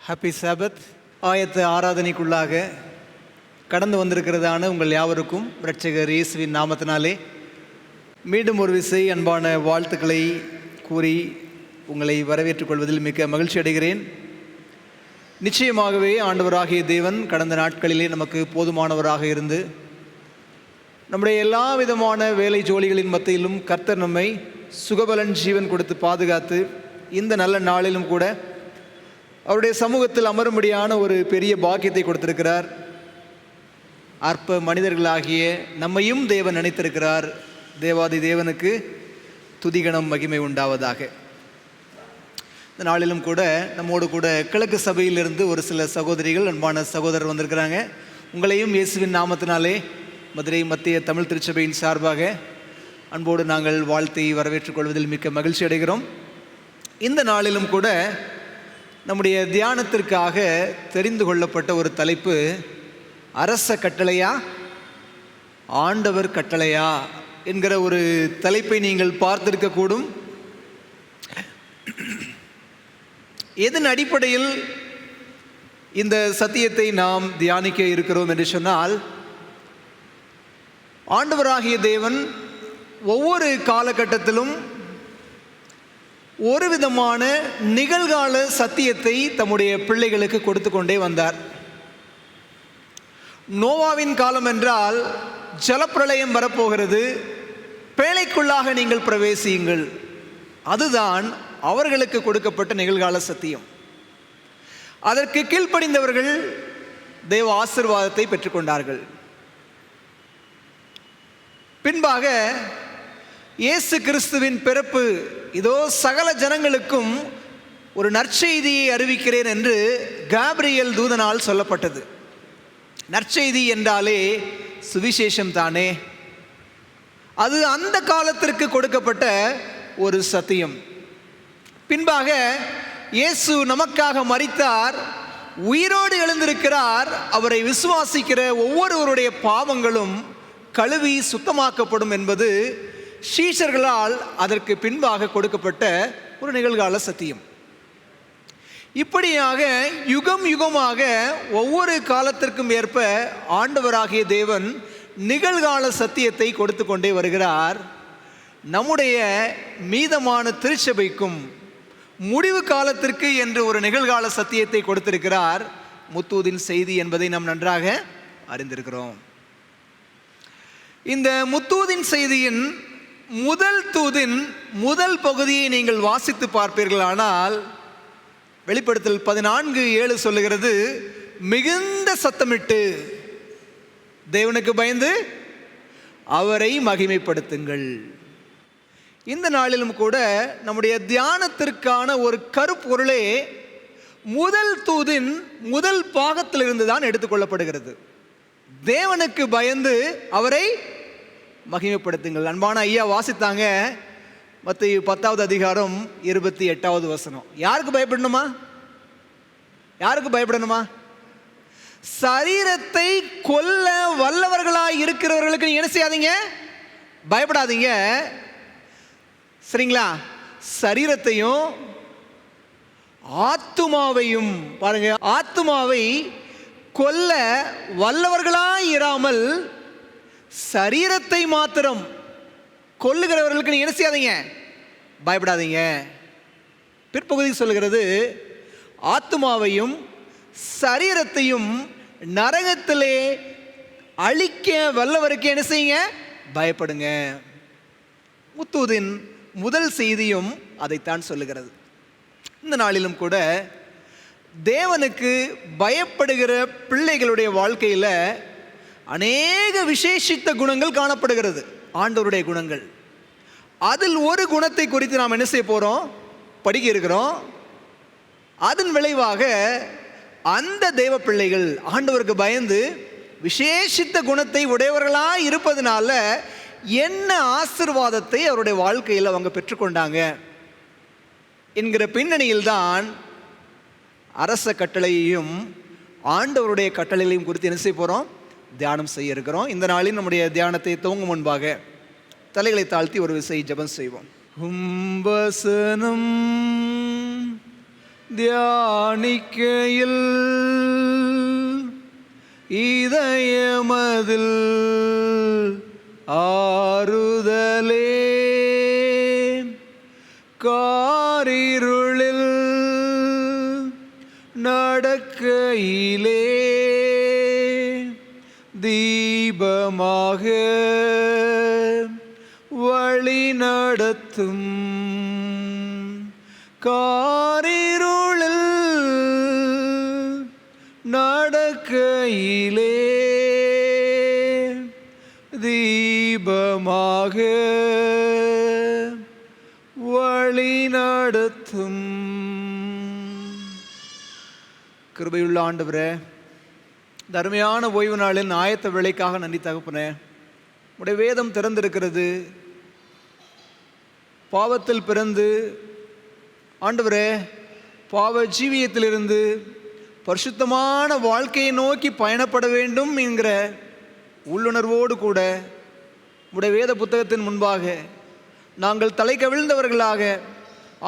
Happy சாபத். ஆயத்த ஆராதனைக்குள்ளாக கடந்து வந்திருக்கிறதான உங்கள் யாவருக்கும் இரட்சகர் இயேசுவின் நாமத்தினாலே மீண்டும் ஒரு விசை அன்பான வாழ்த்துக்களை கூறி உங்களை வரவேற்றுக் கொள்வதில் மிக்க மகிழ்ச்சி அடைகிறேன். நிச்சயமாகவே ஆண்டவராகிய தேவன் கடந்த நாட்களிலே நமக்கு போதுமானவராக இருந்து நம்முடைய எல்லா விதமான வேலை ஜோலிகளின் மத்தியிலும் கர்த்தர் நம்மை சுகபலன் ஜீவன் கொடுத்து பாதுகாத்து இந்த நல்ல நாளிலும் கூட அவருடைய சமூகத்தில் அமரும்படியான ஒரு பெரிய பாக்கியத்தை கொடுத்திருக்கிறார். அற்ப மனிதர்களாகிய நம்மையும் தேவன் நினைத்திருக்கிறார். தேவாதி தேவனுக்கு துதிகணம் மகிமை உண்டாவதாக. இந்த நாளிலும் கூட நம்மோடு கூட கிழக்கு சபையிலிருந்து ஒரு சில சகோதரிகள், அன்பான சகோதரர் வந்திருக்கிறாங்க. உங்களையும் இயேசுவின் நாமத்தினாலே மதுரை மத்திய தமிழ் திருச்சபையின் சார்பாக அன்போடு நாங்கள் வாழ்த்தை வரவேற்றுக் கொள்வதில் மிக்க மகிழ்ச்சி அடைகிறோம். இந்த நாளிலும் கூட நம்முடைய தியானத்திற்காக தெரிந்து கொள்ளப்பட்ட ஒரு தலைப்பு, அரச கட்டளையா ஆண்டவர் கட்டளையா என்கிற ஒரு தலைப்பை நீங்கள் பார்த்திருக்கக்கூடும். எதன் அடிப்படையில் இந்த சத்தியத்தை நாம் தியானிக்க இருக்கிறோம் என்று சொன்னால், ஆண்டவராகிய தேவன் ஒவ்வொரு காலகட்டத்திலும் ஒரு விதமான நிகழ்கால சத்தியத்தை தம்முடைய பிள்ளைகளுக்கு கொடுத்து கொண்டே வந்தார். நோவாவின் காலம் என்றால் ஜலப்பிரளயம் வரப்போகிறது, பேழைக்குள்ளாக நீங்கள் பிரவேசியுங்கள். அதுதான் அவர்களுக்கு கொடுக்கப்பட்ட நிகழ்கால சத்தியம். அதற்கு கீழ்ப்படிந்தவர்கள் தேவ ஆசீர்வாதத்தை பெற்றுக்கொண்டார்கள். பின்பாக இயேசு கிறிஸ்துவின் பிறப்பு, இதோ சகல ஜனங்களுக்கும் ஒரு நற்செய்தியை அறிவிக்கிறேன் என்று காபிரியேல் தூதனால் சொல்லப்பட்டது. நற்செய்தி என்றாலே சுவிசேஷம் தானே. அது அந்த காலத்திற்கு கொடுக்கப்பட்ட ஒரு சத்தியம். பின்பாக இயேசு நமக்காக மரித்தார், உயிரோடு எழுந்திருக்கிறார். அவரை விசுவாசிக்கிற ஒவ்வொருவருடைய பாவங்களும் கழுவி சுத்தமாக்கப்படும் என்பது சீஷர்களால் அதற்கு பின்பாக கொடுக்கப்பட்ட ஒரு நிகழ்கால சத்தியம். இப்படியாக யுகம் யுகமாக ஒவ்வொரு காலத்திற்கும் ஏற்ப ஆண்டவராகிய தேவன் நிகழ்கால சத்தியத்தை கொடுத்து கொண்டே வருகிறார். நம்முடைய மீதமான திருச்சபைக்கும் முடிவு காலத்திற்கு என்று ஒரு நிகழ்கால சத்தியத்தை கொடுத்திருக்கிறார். முத்தூதின் செய்தி என்பதை நாம் நன்றாக அறிந்திருக்கிறோம். இந்த முத்தூதின் செய்தியின் முதல் தூதின் முதல் பகுதியை நீங்கள் வாசித்து பார்ப்பீர்களானால், வெளிப்படுத்தல் 14:7 சொல்லுகிறது, மிகுந்த சத்தமிட்டு தேவனுக்கு பயந்து அவரை மகிமைப்படுத்துங்கள். இந்த நாளிலும் கூட நம்முடைய தியானத்திற்கான ஒரு கருப்பொருளே முதல் தூதின் முதல் பாகத்திலிருந்து தான் எடுத்துக்கொள்ளப்படுகிறது. தேவனுக்கு பயந்து அவரை மகிமைப்படுத்துங்கள். அன்பான ஐயா வாசித்தாங்க மத்தேயு 10வது அதிகாரம் 28வது வசனம். யாருக்கு பயப்படணுமா? யாருக்கு பயப்படணுமா? சரீரத்தை கொல்ல வல்லவர்களாய் இருக்கிறவர்களுக்கு நீங்க என்ன செய்யாதீங்க? பயப்படாதீங்க. சரிங்களா? சரீரத்தையும் ஆத்துமாவையும் பாருங்க, ஆத்துமாவை கொல்ல வல்லவர்களாய் இராமல் சரீரத்தை மாத்திரம் கொல்லுகிறவர்களுக்கு நீங்க என்ன செய்யாதீங்க? பயப்படாதீங்க. பிற்பகுதி சொல்லுகிறது, ஆத்துமாவையும் சரீரத்தையும் நரகத்திலே அழிக்க வல்லவருக்கு என்ன செய்யுங்க? பயப்படுங்க. முத்தூதின் முதல் செய்தியும் அதைத்தான் சொல்லுகிறது. இந்த நாளிலும் கூட தேவனுக்கு பயப்படுகிற பிள்ளைகளுடைய வாழ்க்கையில் அநேக விசேஷித்த குணங்கள் காணப்படுகிறது, ஆண்டவருடைய குணங்கள். அதில் ஒரு குணத்தை குறித்து நாம் என்ன செய்ய போகிறோம்? படிக்க இருக்கிறோம். அதன் விளைவாக அந்த தேவ பிள்ளைகள் ஆண்டவருக்கு பயந்து விசேஷித்த குணத்தை உடையவர்களாக இருப்பதனால என்ன ஆசீர்வாதத்தை அவருடைய வாழ்க்கையில் அவங்க பெற்றுக்கொண்டாங்க என்கிற பின்னணியில்தான் அரச கட்டளையையும் ஆண்டவருடைய கட்டளைகளையும் குறித்து என்ன செய்ய போகிறோம்? தியானம் செய்ய இருக்கிறோம். இந்த நாளில் நம்முடைய தியானத்தை துவங்கும் முன்பாக தலைகளை தாழ்த்தி ஒரு விசை ஜெபம் செய்வோம். வசனம் தியானிக்கையில் இதயமதில் ஆறுதலே, காரிருளில் நடக்கையிலே தீபமாக வழி நடத்தும். காரிருளில் நடக்கையிலே தீபமாக வழி நடத்தும். கிருபையுள்ள ஆண்டவரே, தர்மையான ஓய்வு நாளின் ஆயத்த வேளைக்காக நன்றி தகப்பனே. உடைய வேதம் திறந்திருக்கிறது. பாவத்தில் பிறந்து ஆண்டவரே பாவ ஜீவியத்திலிருந்து பரிசுத்தமான வாழ்க்கையை நோக்கி பயணப்பட வேண்டும் என்கிற உள்ளுணர்வோடு கூட உடைய வேத புத்தகத்தின் முன்பாக நாங்கள் தலை கவிழ்ந்தவர்களாக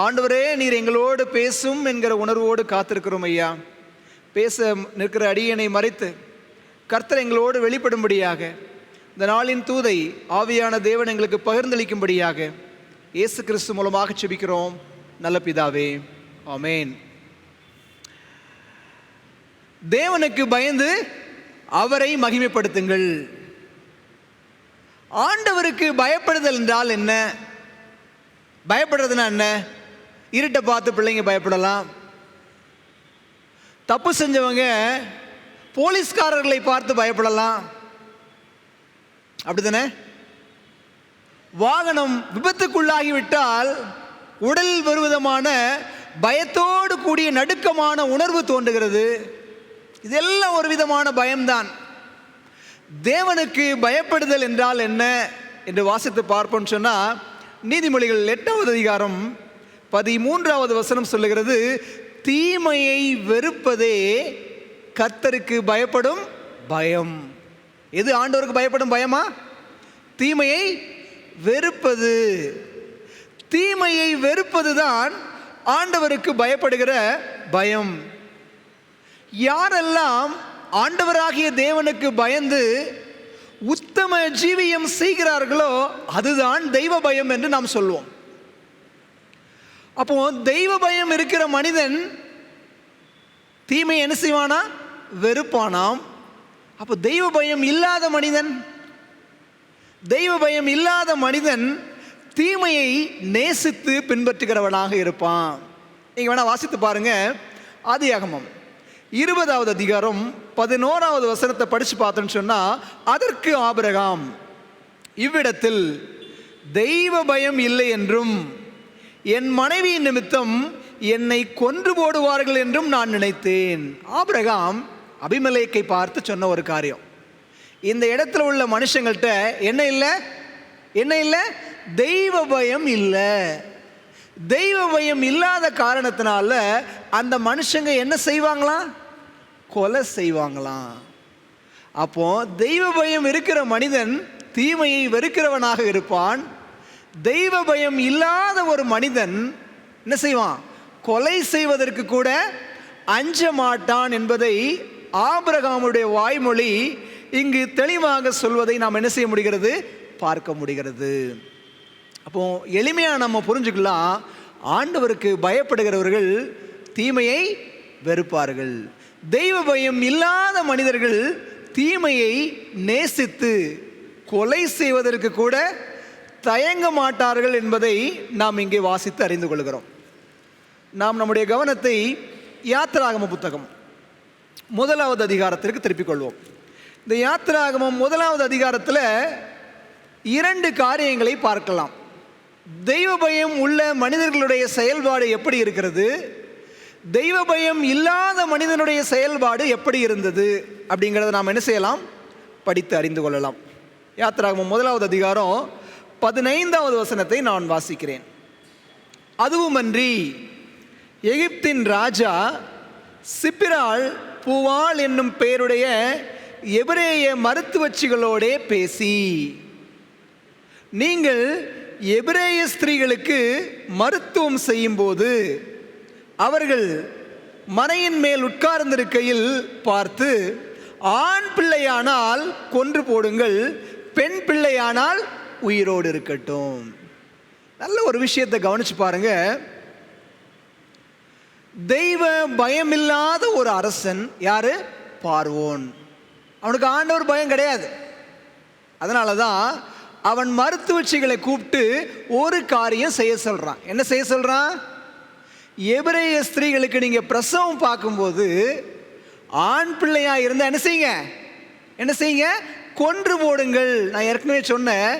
ஆண்டவரே நீர் எங்களோடு பேசும் என்கிற உணர்வோடு காத்திருக்கிறோம் ஐயா. பேச நிற்கிற அடியனை மறைத்து கர்த்தர் எங்களோடு வெளிப்படும்படியாக இந்த நாளின் தூதை ஆவியான தேவன் எங்களுக்கு பகிர்ந்தளிக்கும்படியாக இயேசு கிறிஸ்து மூலமாக செபிக்கிறோம் நல்ல பிதாவே, ஆமேன். தேவனுக்கு பயந்து அவரை மகிமைப்படுத்துங்கள். ஆண்டவருக்கு பயப்படுதல் என்றால் என்ன? பயப்படுறதுன்னா என்ன? இருட்டை பார்த்து பிள்ளைங்க பயப்படலாம். தப்பு செஞ்சவங்க போலீஸ்காரர்களை பார்த்து பயப்படலாம், அப்படித்தானே? வாகனம் விபத்துக்குள்ளாகிவிட்டால் உடலில் வருவதமான பயத்தோடு கூடிய நடுக்கமான உணர்வு தோன்றுகிறது. இதெல்லாம் ஒரு விதமான பயம்தான். தேவனுக்கு பயப்படுதல் என்றால் என்ன என்று வாசித்து பார்ப்போம்னு சொன்னால், நீதிமொழிகள் 8வது அதிகாரம் 13வது வசனம் சொல்லுகிறது, தீமையை வெறுப்பதே கர்த்தருக்கு பயப்படும் பயம். எது ஆண்டவருக்கு பயப்படும் பயமா? தீமையை வெறுப்பது. தீமையை வெறுப்பதுதான் ஆண்டவருக்கு பயப்படுகிற பயம். யாரெல்லாம் ஆண்டவராகிய தேவனுக்கு பயந்து உத்தம ஜீவியம் செய்கிறார்களோ அதுதான் தெய்வ பயம் என்று நாம் சொல்வோம். அப்போ தெய்வ பயம் இருக்கிற மனிதன் தீமை என்ன செய்வானா? வெறுப்பானாம். அப்போ தெய்வ பயம் இல்லாத மனிதன், தெய்வ பயம் இல்லாத மனிதன் தீமையை நேசித்து பின்பற்றுகிறவனாக இருப்பான். நீங்க வேணா வாசித்து பாருங்க. ஆதியாகமம் 20வது அதிகாரம் 11வது வசனத்தை படிச்சு பார்த்தோன்னு சொன்னா, அதற்கு ஆபிரகாம், இவ்விடத்தில் தெய்வ பயம் இல்லை என்றும் என் மனைவியின் நிமித்தம் என்னை கொன்று போடுவார்கள் என்றும் நான் நினைத்தேன். ஆபிரகாம் அபிமெலேக்கை பார்த்து சொன்ன ஒரு காரியம். இந்த இடத்துல உள்ள மனுஷங்கள்கிட்ட என்ன இல்லை? தெய்வ பயம் இல்லை. தெய்வ பயம் இல்லாத காரணத்தினால அந்த மனுஷங்க என்ன செய்வாங்களாம்? கொலை செய்வாங்களாம். அப்போ தெய்வ பயம் இருக்கிற மனிதன் தீமையை வெறுக்கிறவனாக இருப்பான். தெய்வ பயம் இல்லாத ஒரு மனிதன் என்ன செய்வான்? கொலை செய்வதற்கு கூட அஞ்ச மாட்டான் என்பதை ஆபிரகாமுடைய வாய்மொழி இங்கு தெளிவாக சொல்வதை நாம் என்ன செய்ய முடிகிறது? பார்க்க முடிகிறது. அப்போ எளிமையாக நம்ம புரிஞ்சுக்கலாம், ஆண்டவருக்கு பயப்படுகிறவர்கள் தீமையை வெறுப்பார்கள். தெய்வ பயம் இல்லாத மனிதர்கள் தீமையை நேசித்து கொலை செய்வதற்கு கூட தயங்க மாட்டார்கள் என்பதை நாம் இங்கே வாசித்து அறிந்து கொள்கிறோம். நாம் நம்முடைய கவனத்தை யாத்திராகம புத்தகம் 1வது அதிகாரத்திற்கு திருப்பிக் கொள்வோம். இந்த யாத்திராகமம் 1வது அதிகாரத்தில் 2 காரியங்களை பார்க்கலாம். தெய்வ பயம் உள்ள மனிதர்களுடைய செயல்பாடு எப்படி இருக்கிறது, தெய்வ பயம் இல்லாத மனிதனுடைய செயல்பாடு எப்படி இருந்தது அப்படிங்கிறத நாம் என்ன செய்யலாம்? படித்து அறிந்து கொள்ளலாம். யாத்திராகமம் 1வது அதிகாரம் 15வது வசனத்தை நான் வாசிக்கிறேன். அதுவுமன்றி எகிப்தின் ராஜா சிப்பிராள் பூவாள் என்னும் பெயருடைய எபிரேய மருத்துவச்சிகளோடே பேசி, நீங்கள் எபிரேய ஸ்திரீகளுக்கு மருத்துவம் செய்யும்போது அவர்கள் மனையின் மேல் உட்கார்ந்திருக்கையில் பார்த்து, ஆண் பிள்ளையானால் கொன்று போடுங்கள், பெண் பிள்ளையானால் உயிரோடு இருக்கட்டும். நல்ல ஒரு விஷயத்தை கவனிச்சு பாருங்க. தெய்வ பயமில்லாத ஒரு அரசன் யாரு? பார்வோன். அவனுக்கு ஆண்டவர் பயம் கிடையாது. அதனால தான் அவன் மருத்துவச்சிகளை கூப்பிட்டு ஒரு காரியம் செய்ய சொல்றான். என்ன செய்ய சொல்றான்? எபிரேய ஸ்திரீகளுக்கு நீங்க பிரசவம் பார்க்கும்போது ஆண் பிள்ளையா இருந்தா என்ன செய்யுங்க? கொன்று போடுங்கள். நான் ஏற்கனவே சொன்னேன்,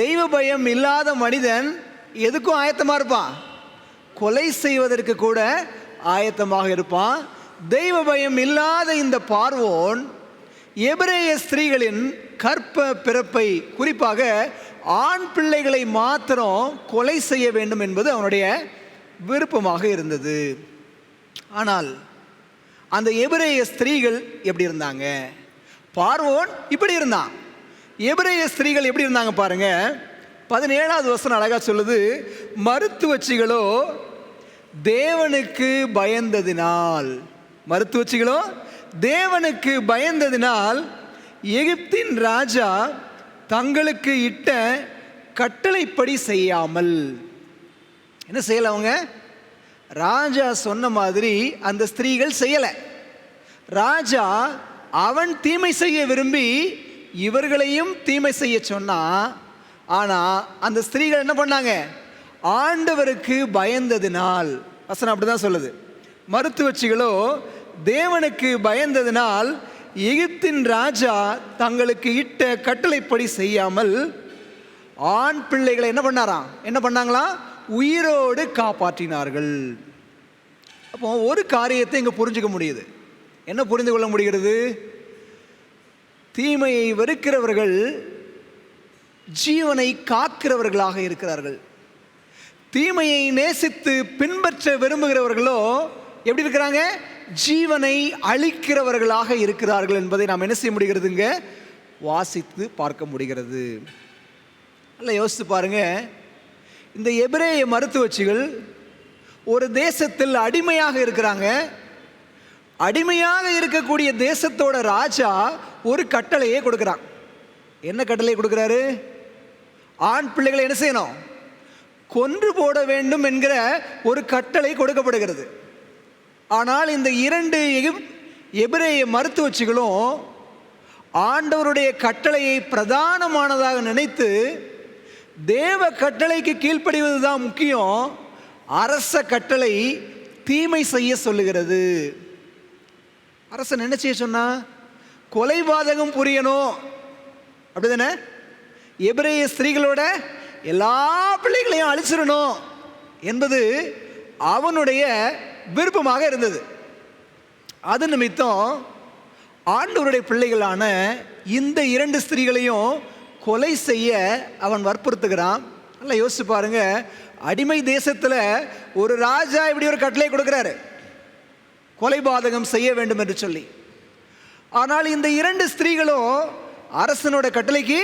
தெய்வ பயம் இல்லாத மனிதன் எதுக்கும் ஆயத்தமா இருப்பான், கொலை செய்வதற்கு கூட ஆயத்தமாக இருப்பான். தெய்வ பயம் இல்லாத இந்த பார்வோன் எபிரேய ஸ்திரீகளின் கற்ப பிறப்பை, குறிப்பாக ஆண் பிள்ளைகளை மாத்திரம் கொலை செய்ய வேண்டும் என்பது அவனுடைய விருப்பமாக இருந்தது. ஆனால் அந்த எபிரேய ஸ்திரீகள் எப்படி இருந்தாங்க? பார்வோன் இப்படி இருந்தான். எபிரேய ஸ்திரீகள் எப்படி இருந்தாங்க பாருங்க. 17வது வசனம் அழகா சொல்லுது, மருத்துவச்சிகளோ தேவனுக்கு பயந்ததினால், மருத்துவச்சிகளோ தேவனுக்கு பயந்ததினால் எகிப்தின் ராஜா தங்களுக்கு இட்ட கட்டளைப்படி செய்யாமல், என்ன செய்யல? அவங்க ராஜா சொன்ன மாதிரி அந்த ஸ்திரீகள் செய்யல. ராஜா அவன் தீமை செய்ய விரும்பி இவர்களையும் தீமை செய்ய சொன்னா, ஆனா அந்த ஸ்திரீகள் என்ன பண்ணாங்க? ஆண்டவருக்கு பயந்ததினால், வசனம் அப்படிதான் சொல்லுது, மருத்துவச்சிகளோ தேவனுக்கு பயந்ததினால் எகிப்தின் ராஜா தங்களுக்கு இட்ட கட்டளைப்படி செய்யாமல் ஆண் பிள்ளைகளை என்ன பண்ணாங்களாம்? உயிரோடு காப்பாற்றினார்கள். அப்போ ஒரு காரியத்தை இங்க புரிஞ்சுக்க முடியுது. என்ன புரிந்து கொள்ள முடிகிறது? தீமையை வெறுக்கிறவர்கள் ஜீவனை காக்கிறவர்களாக இருக்கிறார்கள். தீமையை நேசித்து பின்பற்ற விரும்புகிறவர்களோ எப்படி இருக்கிறாங்க? ஜீவனை அழிக்கிறவர்களாக இருக்கிறார்கள் என்பதை நாம் என்ன செய்ய முடிகிறதுங்க? வாசித்து பார்க்க முடிகிறது. நல்லா யோசித்து பாருங்க. இந்த எபிரேய மருத்துவச்சிகள் ஒரு தேசத்தில் அடிமையாக இருக்கிறாங்க. அடிமையாக இருக்கக்கூடிய தேசத்தோட ராஜா ஒரு கட்டளையே கொடுக்கிறான். என்ன கட்டளை கொடுக்கிறாரு? ஆண் பிள்ளைகளை என்ன செய்யணும்? கொன்று போட வேண்டும் என்கிற ஒரு கட்டளை கொடுக்கப்படுகிறது. ஆனால் இந்த 2 எபிரேய மருத்துவச்சிகளும் ஆண்டவருடைய கட்டளையை பிரதானமானதாக நினைத்து தேவ கட்டளைக்கு கீழ்ப்படிவதுதான் முக்கியம், அரச கட்டளை தீமை செய்ய சொல்லுகிறது. அரசன் என்ன செய்ய சொன்னா? கொலைபாதகம் புரியணும், அப்படிதானே? எபிரேய ஸ்திரீகளோட எல்லா பிள்ளைகளையும் அழிச்சிடணும் என்பது அவனுடைய விருப்பமாக இருந்தது. அது நிமித்தம் ஆண்டவருடைய பிள்ளைகளான இந்த 2 ஸ்திரீகளையும் கொலை செய்ய அவன் வற்புறுத்துகிறான். நல்லா யோசிச்சு பாருங்க. அடிமை தேசத்தில் ஒரு ராஜா இப்படி ஒரு கட்டளை கொடுக்கிறாரு, கொலைபாதகம் செய்ய வேண்டும் என்று சொல்லி. ஆனால் இந்த 2 ஸ்திரீகளும் அரசனோட கட்டளைக்கு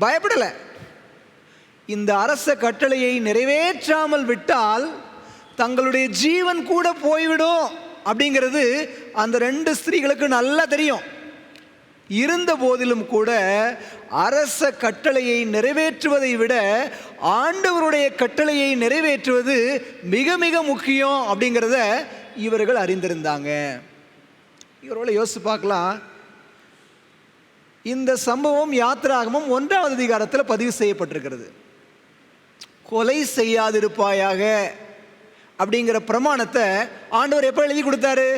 பயப்படலை. இந்த அரச கட்டளையை நிறைவேற்றாமல் விட்டால் தங்களுடைய ஜீவன் கூட போய்விடும் அப்படிங்கிறது அந்த 2 ஸ்திரீகளுக்கு நல்லா தெரியும். இருந்த போதிலும் கூட அரச கட்டளையை நிறைவேற்றுவதை விட ஆண்டவருடைய கட்டளையை நிறைவேற்றுவது மிக மிக முக்கியம் அப்படிங்கிறத இவர்கள் அறிந்திருந்தாங்க. இவரோட யோசித்து பார்க்கலாம். இந்த சம்பவம் யாத்திராகமம் 1வது அதிகாரத்தில் பதிவு செய்யப்பட்டிருக்கிறது. கொலை செய்யாதிருப்பாயாக அப்படிங்கிற பிரமாணத்தை ஆண்டவர் எப்போ எழுதி கொடுத்தாரு?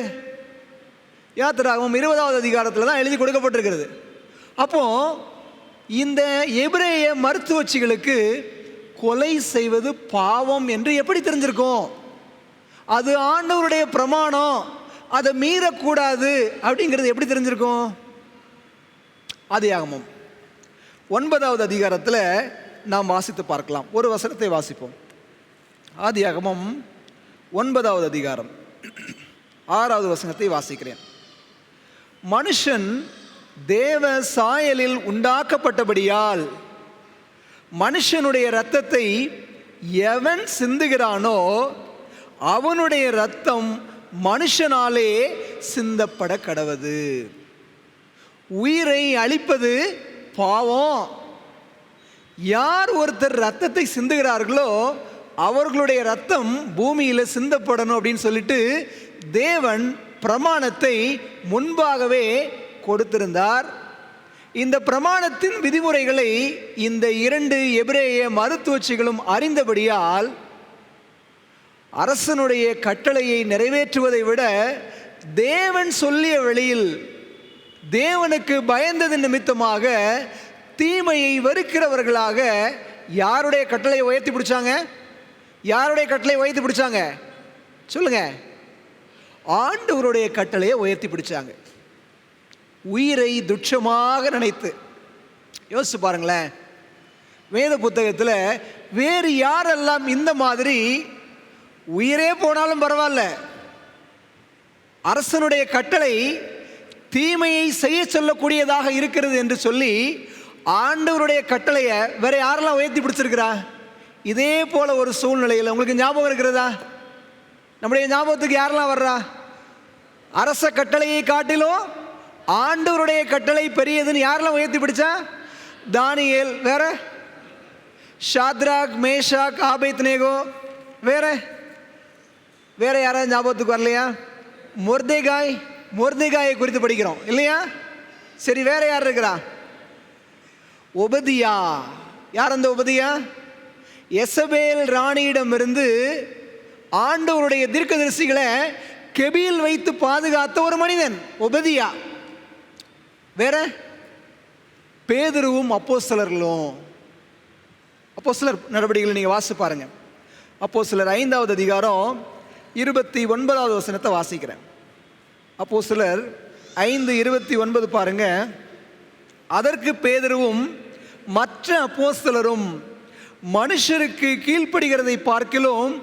யாத்திராகமம் 20வது அதிகாரத்தில் தான் எழுதி கொடுக்கப்பட்டிருக்கிறது. அப்போ இந்த எபிரேய மருத்துவச்சிகளுக்கு கொலை செய்வது பாவம் என்று எப்படி தெரிஞ்சிருக்கும்? அது ஆண்டவருடைய பிரமாணம், அதை மீறக்கூடாது அப்படிங்கிறது எப்படி தெரிஞ்சிருக்கும்? ஆதியாகமம் 9வது அதிகாரத்தில் நாம் வாசித்து பார்க்கலாம். ஒரு வசனத்தை வாசிப்போம். ஆதியாகமம் 9வது அதிகாரம் 6வது வசனத்தை வாசிக்கிறேன். மனுஷன் தேவ சாயலில் உண்டாக்கப்பட்டபடியால் மனுஷனுடைய இரத்தத்தை எவன் சிந்துகிறானோ அவனுடைய இரத்தம் மனுஷனாலே சிந்தப்பட கடவது. உயிரை அழிப்பது பாவம். யார் ஒருத்தர் ரத்தத்தை சிந்துகிறார்களோ அவர்களுடைய ரத்தம் பூமியில் சிந்தப்படணும் அப்படின்னு சொல்லிட்டு தேவன் பிரமாணத்தை முன்பாகவே கொடுத்திருந்தார். இந்த பிரமாணத்தின் விதிமுறைகளை இந்த 2 எபிரேய மருத்துவச்சிகளும் அறிந்தபடியால் அரசனுடைய கட்டளையை நிறைவேற்றுவதை விட தேவன் சொல்லிய வழியில் தேவனுக்கு பயந்தது நிமித்தமாக தீமையை வெறுக்கிறவர்களாக யாருடைய கட்டளையை உயர்த்தி பிடிச்சாங்க? யாருடைய கட்டளையை உயர்த்தி பிடிச்சாங்க? சொல்லுங்க. ஆண்டவருடைய கட்டளையை உயர்த்தி பிடிச்சாங்க. உயிரை துட்சமாக நினைத்து. யோசிச்சு பாருங்களேன், வேத புத்தகத்தில் வேறு யாரெல்லாம் இந்த மாதிரி உயிரே போனாலும் பரவாயில்ல, அரசனுடைய கட்டளை தீமையை செய்ய சொல்லக்கூடியதாக இருக்கிறது என்று சொல்லி ஆண்டவருடைய கட்டளையை வேற யாரெல்லாம் உயர்த்தி பிடிச்சிருக்கிறா? இதே போல ஒரு சூழ்நிலையில் உங்களுக்கு ஞாபகம் இருக்கிறதா? நம்முடைய ஞாபகத்துக்கு யாரெல்லாம் வர்றா? அரச கட்டளையை காட்டிலும் ஆண்டவருடைய கட்டளை பெரியதுன்னு யாரெல்லாம் உயர்த்தி பிடிச்சா? தானியேல், வேற ஷாத்ராக், மேஷாக், ஆபேத்நேகோ, வேற வேற யாராவது ஞாபகத்துக்கு வரலையா? மொர்தெகாயை குறித்து படிக்கிறோம் இல்லையா? சரி, வேற யார் இருக்கிறா? ஒபதியா. யார் அந்த ஒபதியா? எசபேல் ராணியிடமிருந்து ஆண்டவருடைய தீர்க்கதரிசிகளை கெபியில் வைத்து பாதுகாத்த ஒரு மனிதன் ஒபதியா. வேற பேதுருவும் அப்போஸ்தலர்களும். அப்போஸ்தலர் நடவடிக்கைகளை நீங்கள் வாசித்து பாருங்க. அப்போஸ்தலர் 5வது அதிகாரம் 29வது வசனத்தை வாசிக்கிறேன். அப்போஸ்தலர் 5:29 பாருங்க. அதற்கு பேதுருவும் மற்ற அப்போஸ்தலரும் மனுஷருக்கு கீழ்ப்படுகிறதை பார்க்கிலும்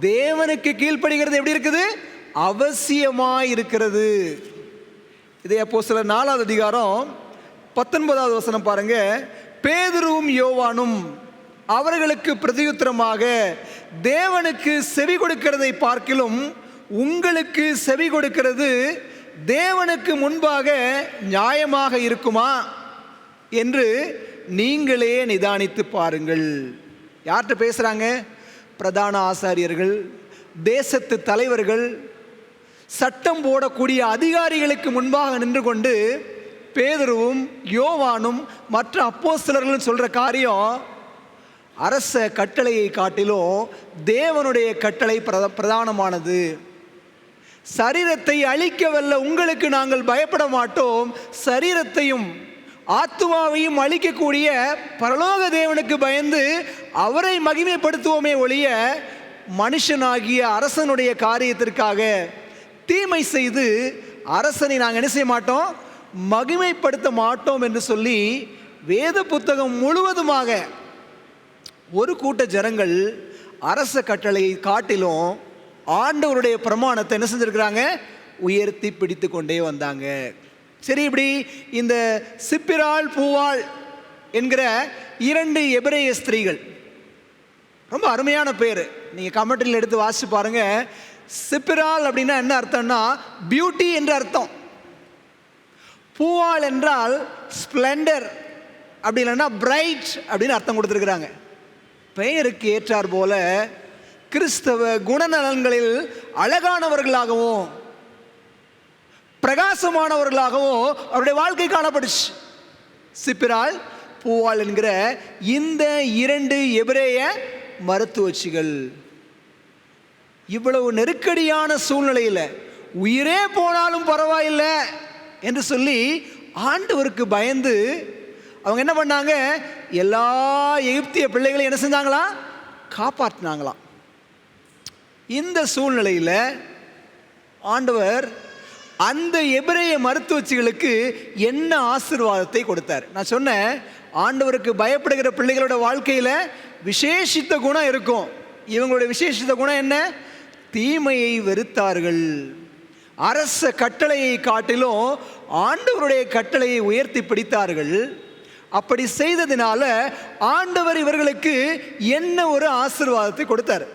தேவனுக்கு கீழ்ப்படுகிறது எப்படி இருக்குது? அவசியமாய் இருக்கிறது. இதே அப்போஸ்தலர் 4வது அதிகாரம் 19வது வசனம் பாருங்க. பேதுருவும் யோவானும் அவர்களுக்கு பிரதியுத்தரமாக தேவனுக்கு செவி கொடுக்கிறதை பார்க்கிலும் உங்களுக்கு செவி கொடுக்கிறது தேவனுக்கு முன்பாக நியாயமாக இருக்குமா என்று நீங்களே நிதானித்து பாருங்கள். யார்கிட்ட பேசுகிறாங்க? பிரதான ஆசாரியர்கள், தேசத்து தலைவர்கள், சட்டம் போடக்கூடிய அதிகாரிகளுக்கு முன்பாக நின்று கொண்டு பேதுருவும் யோவானும் மற்ற அப்போஸ்தலர்களும் சொல்கிற காரியம் அரச கட்டளையை காட்டிலும் தேவனுடைய கட்டளை பிரதானமானது. சரீரத்தை அழிக்கவல்ல உங்களுக்கு நாங்கள் பயப்பட மாட்டோம், சரீரத்தையும் ஆத்துமாவையும் அழிக்கக்கூடிய பரலோக தேவனுக்கு பயந்து அவரை மகிமைப்படுத்துவோமே ஒழிய மனுஷனாகிய அரசனுடைய காரியத்திற்காக தீமை செய்து அரசனை நாங்கள் என்ன செய்ய மாட்டோம்? மகிமைப்படுத்த மாட்டோம் என்று சொல்லி வேத புத்தகம் முழுவதுமாக ஒரு கூட்ட ஜனங்கள் அரச கட்டளையை காட்டிலும் ஆண்டவருடைய பிரமாணத்தை என்ன செஞ்சிருக்கிறாங்க? உயர்த்தி பிடித்து கொண்டே வந்தாங்க. சரி, இப்படி இந்த சிப்பிராள் பூவாள் என்கிற 2 எபிரேய ஸ்திரீகள், ரொம்ப அருமையான பேர். நீங்கள் கமெண்ட்ரியில் எடுத்து வாசிச்சு பாருங்க. சிப்பிராள் அப்படின்னா என்ன அர்த்தம்னா பியூட்டி என்று அர்த்தம். பூவாள் என்றால் ஸ்ப்ளெண்டர், அப்படி இல்லைன்னா பிரைட் அப்படின்னு அர்த்தம் கொடுத்துருக்குறாங்க. பெயருக்கு ஏற்றார் போல கிறிஸ்தவ குணநலன்களில் அழகானவர்களாகவும் பிரகாசமானவர்களாகவும் அவருடைய வாழ்க்கை காணப்பட்டுச்சு. சிப்பிராள், பூவாள் என்கிற இந்த 2 எபிரேய மருத்துவச்சிகள் இவ்வளவு நெருக்கடியான சூழ்நிலையில் உயிரே போனாலும் பரவாயில்லை என்று சொல்லி ஆண்டவருக்கு பயந்து அவங்க என்ன பண்ணாங்க? எல்லா எகிப்திய பிள்ளைகளையும் என்ன செஞ்சாங்களா? காப்பாற்றினாங்களாம். இந்த சூழ்நிலையில் ஆண்டவர் அந்த எபிரேய மருத்துவச்சிகளுக்கு என்ன ஆசீர்வாதத்தை கொடுத்தார்? நான் சொன்னேன், ஆண்டவருக்கு பயப்படுகிற பிள்ளைகளோட வாழ்க்கையில் விசேஷித்த குணம் இருக்கும். இவங்களுடைய விசேஷித்த குணம் என்ன? தீமையை வெறுத்தார்கள். அரச கட்டளையை காட்டிலும் ஆண்டவருடைய கட்டளையை உயர்த்தி பிடித்தார்கள். அப்படி செய்ததினால ஆண்டவர் இவர்களுக்கு என்ன ஒரு ஆசீர்வாதத்தை கொடுத்தார்?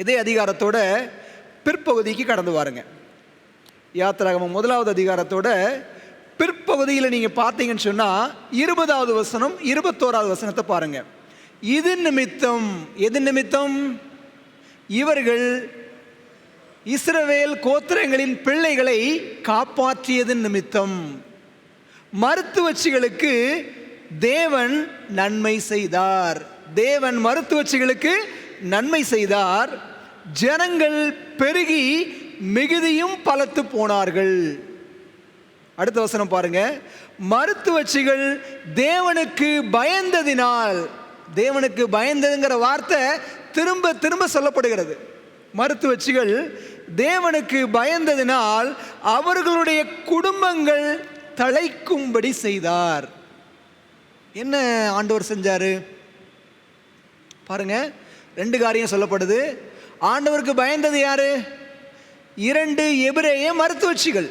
இதே அதிகாரத்தோட பிற்பகுதிக்கு கடந்து வாருங்க. யாத்திராகமம் 1வது அதிகாரத்தோட பிற்பகுதியில் நீங்கள் பார்த்தீங்கன்னு சொன்னால் 20வது வசனம் 21வது வசனத்தை பாருங்க. இது நிமித்தம், எது நிமித்தம்? இவர்கள் இஸ்ரவேல் கோத்திரங்களின் பிள்ளைகளை காப்பாற்றியதன் நிமித்தம் மருத்துவச்சிகளுக்கு தேவன் நன்மை செய்தார். தேவன் மருத்துவச்சிகளுக்கு நன்மை செய்தார். ஜனங்கள் பெருகி மிகுதியும் பலத்து போனார்கள். அடுத்த வசனம் பாருங்க. மருத்துவச்சிகள் தேவனுக்கு பயந்ததினால், தேவனுக்கு பயந்ததுங்கிற வார்த்தை திரும்ப திரும்ப சொல்லப்படுகிறது. மருத்துவச்சிகள் தேவனுக்கு பயந்ததினால் அவர்களுடைய குடும்பங்கள் தழைக்கும்படி செய்தார். என்ன ஆண்டவர் செஞ்சாரு பாருங்க. 2 காரியம் சொல்லப்படுது. ஆண்டவருக்கு பயந்தது யாரு? 2 எபிரேய மருத்துவச்சிகள்.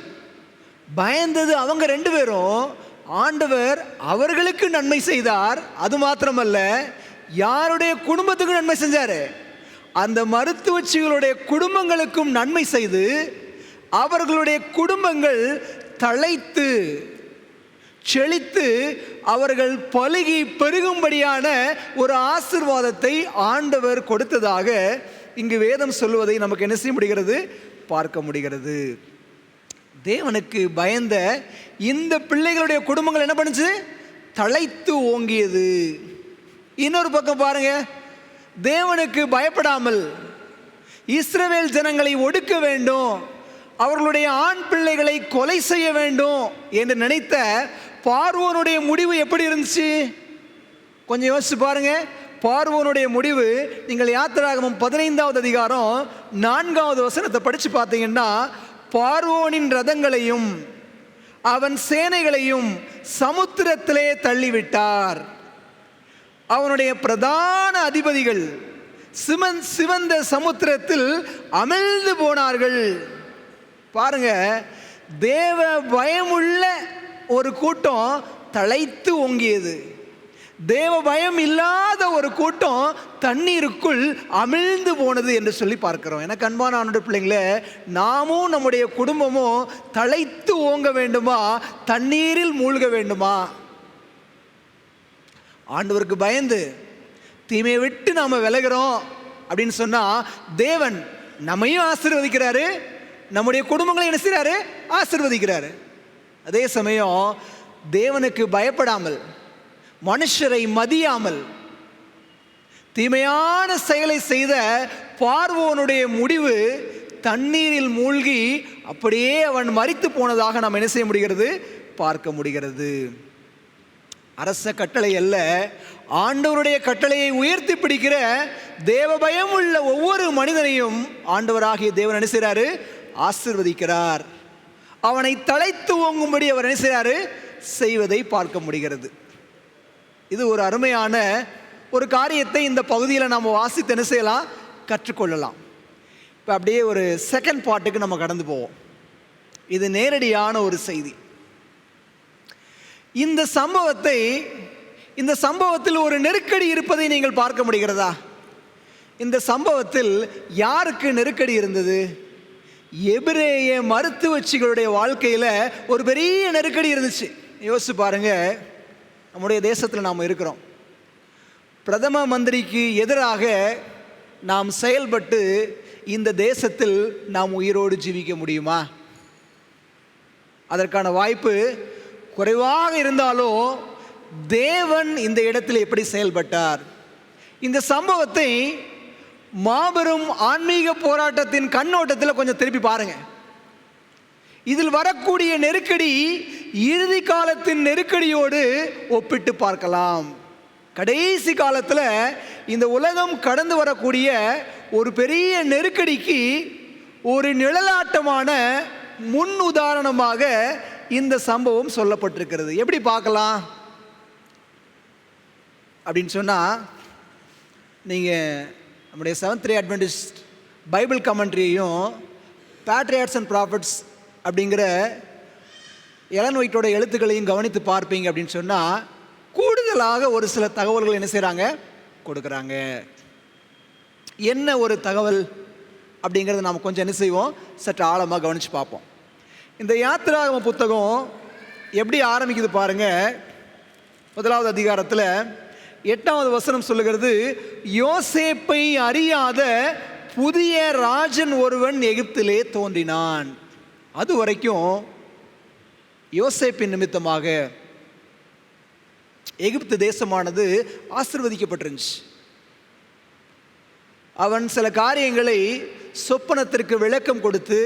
பயந்தது அவங்க 2 பேரும். ஆண்டவர் அவர்களுக்கு நன்மை செய்தார். அது மாத்திரமல்ல, யாருடைய குடும்பத்துக்கும் நன்மை செஞ்சாரு? அந்த மருத்துவச்சிகளுடைய குடும்பங்களுக்கும் நன்மை செய்து அவர்களுடைய குடும்பங்கள் தழைத்து செழித்து அவர்கள் பலுகி பெருகும்படியான ஒரு ஆசீர்வாதத்தை ஆண்டவர் கொடுத்ததாக இங்கு வேதம் சொல்லுவதை நமக்கு என்ன செய்ய முடிகிறது? பார்க்க முடிகிறது. தேவனுக்கு பயந்த இந்த பிள்ளைகளுடைய குடும்பங்கள் என்ன பண்ணுச்சு? தழைத்து ஓங்கியது. இன்னொரு பக்கம் பாருங்க, தேவனுக்கு பயப்படாமல் இஸ்ரவேல் ஜனங்களை ஒடுக்க வேண்டும், அவர்களுடைய ஆண் பிள்ளைகளை கொலை செய்ய வேண்டும் என்று நினைத்த பார்வோனுடைய முடிவு எப்படி இருந்துச்சு? கொஞ்சம் யோசிச்சு பாருங்க. பார்வோனுடைய முடிவு, நீங்கள் யாத்திராகமம் 15வது அதிகாரம் 4வது வசனத்தை படித்து பார்த்தீங்கன்னா, பார்வோனின் ரதங்களையும் அவன் சேனைகளையும் சமுத்திரத்திலே தள்ளிவிட்டார். அவனுடைய பிரதான அதிபதிகள் சிவந்த சமுத்திரத்தில் அமிழ்ந்து போனார்கள். பாருங்க, தேவ பயமுள்ள ஒரு கூட்டம் தழைத்து ஓங்கியது. தேவ பயம் இல்லாத ஒரு கூட்டம் தண்ணீருக்குள் அமிழ்ந்து போனது என்று சொல்லி பார்க்கிறோம். எனக்கு அன்பான ஆண்டவருடைய பிள்ளைங்களே, நாமும் நம்முடைய குடும்பமும் தழைத்து ஓங்க வேண்டுமா, தண்ணீரில் மூழ்க வேண்டுமா? ஆண்டவருக்கு பயந்து தீமையை விட்டு நாம விலகிறோம் அப்படின்னு சொன்னா தேவன் நம்மையும் ஆசீர்வதிக்கிறாரு, நம்முடைய குடும்பங்களை என்ன செய்றாரு? ஆசீர்வதிக்கிறாரு. அதே சமயம் தேவனுக்கு பயப்படாமல், மனுஷரை மதியாமல் தீமையான செயலை செய்த பார்வோனுடைய முடிவு தண்ணீரில் மூழ்கி அப்படியே அவன் மரித்து போனதாக நாம் என்ன செய்ய முடிகிறது? பார்க்க முடிகிறது. அரச கட்டளை அல்ல, ஆண்டவருடைய கட்டளையை உயர்த்தி பிடிக்கிற தேவ பயம் உள்ள ஒவ்வொரு மனிதனையும் ஆண்டவராகிய தேவன் என்ன செய்றாரு? ஆசீர்வதிக்கிறார். அவனை தழைத்து ஓங்கும்படி அவர் என்ன செய்றாரு? செய்வதை பார்க்க முடிகிறது. இது ஒரு அருமையான ஒரு காரியத்தை இந்த பகுதியில் நாம் வாசித்து என்ன செய்யலாம்? கற்றுக்கொள்ளலாம். இப்போ அப்படியே ஒரு செகண்ட் பார்ட்டுக்கு நம்ம கடந்து போவோம். இது நேரடியான ஒரு செய்தி. இந்த சம்பவத்தில் ஒரு நெருக்கடி இருப்பதை நீங்கள் பார்க்க முடிகிறதா? இந்த சம்பவத்தில் யாருக்கு நெருக்கடி இருந்தது? எபிரேய மருத்துவச்சிகளுடைய வாழ்க்கையில் ஒரு பெரிய நெருக்கடி இருந்துச்சு. யோசிச்சு பாருங்க, நம்முடைய தேசத்தில் நாம் இருக்கிறோம். பிரதம மந்திரிக்கு எதிராக நாம் செயல்பட்டு இந்த தேசத்தில் நாம் உயிரோடு ஜீவிக்க முடியுமா? அதற்கான வாய்ப்பு குறைவாக இருந்தாலும் தேவன் இந்த இடத்தில் எப்படி செயல்பட்டார்? இந்த சம்பவத்தை மாபெரும் ஆன்மீக போராட்டத்தின் கண்ணோட்டத்தில் கொஞ்சம் திருப்பி பாருங்க. இதில் வரக்கூடிய நெருக்கடி இறுதி காலத்தின் நெருக்கடியோடு ஒப்பிட்டு பார்க்கலாம். கடைசி காலத்தில் இந்த உலகம் கடந்து வரக்கூடிய ஒரு பெரிய நெருக்கடிக்கு ஒரு நிழலாட்டமான முன் உதாரணமாக இந்த சம்பவம் சொல்லப்பட்டிருக்கிறது. எப்படி பார்க்கலாம் அப்படின்னு சொன்னால், நீங்கள் நம்முடைய செவன்த் டே அட்வென்டிஸ்ட் பைபிள் கமெண்ட்ரியையும் பேட்ரியாட்ஸ் அண்ட் ப்ராஃபிட்ஸ் அப்படிங்கிற எலன் ஒயிட்டோட எழுத்துக்களையும் கவனித்து பார்ப்பீங்க அப்படின்னு சொன்னால், கூடுதலாக ஒரு சில தகவல்கள் என்ன செய்கிறாங்க? கொடுக்குறாங்க. என்ன ஒரு தகவல் அப்படிங்கிறத நாம் கொஞ்சம் என்ன செய்வோம், சற்று ஆழமாக கவனித்து பார்ப்போம். இந்த யாத்திராகம புத்தகம் எப்படி ஆரம்பிக்குது பாருங்க. 1வது அதிகாரத்தில் 8வது வசனம் சொல்லுகிறது, யோசேப்பை அறியாத புதிய ராஜன் ஒருவன் எகிப்திலே தோன்றினான். அது வரைக்கும் யோசேப்பின் நிமித்தமாக எகிப்து தேசமானது ஆசீர்வதிக்கப்பட்டிருந்துச்சு. அவன் சில காரியங்களை சொப்பனத்திற்கு விளக்கம் கொடுத்து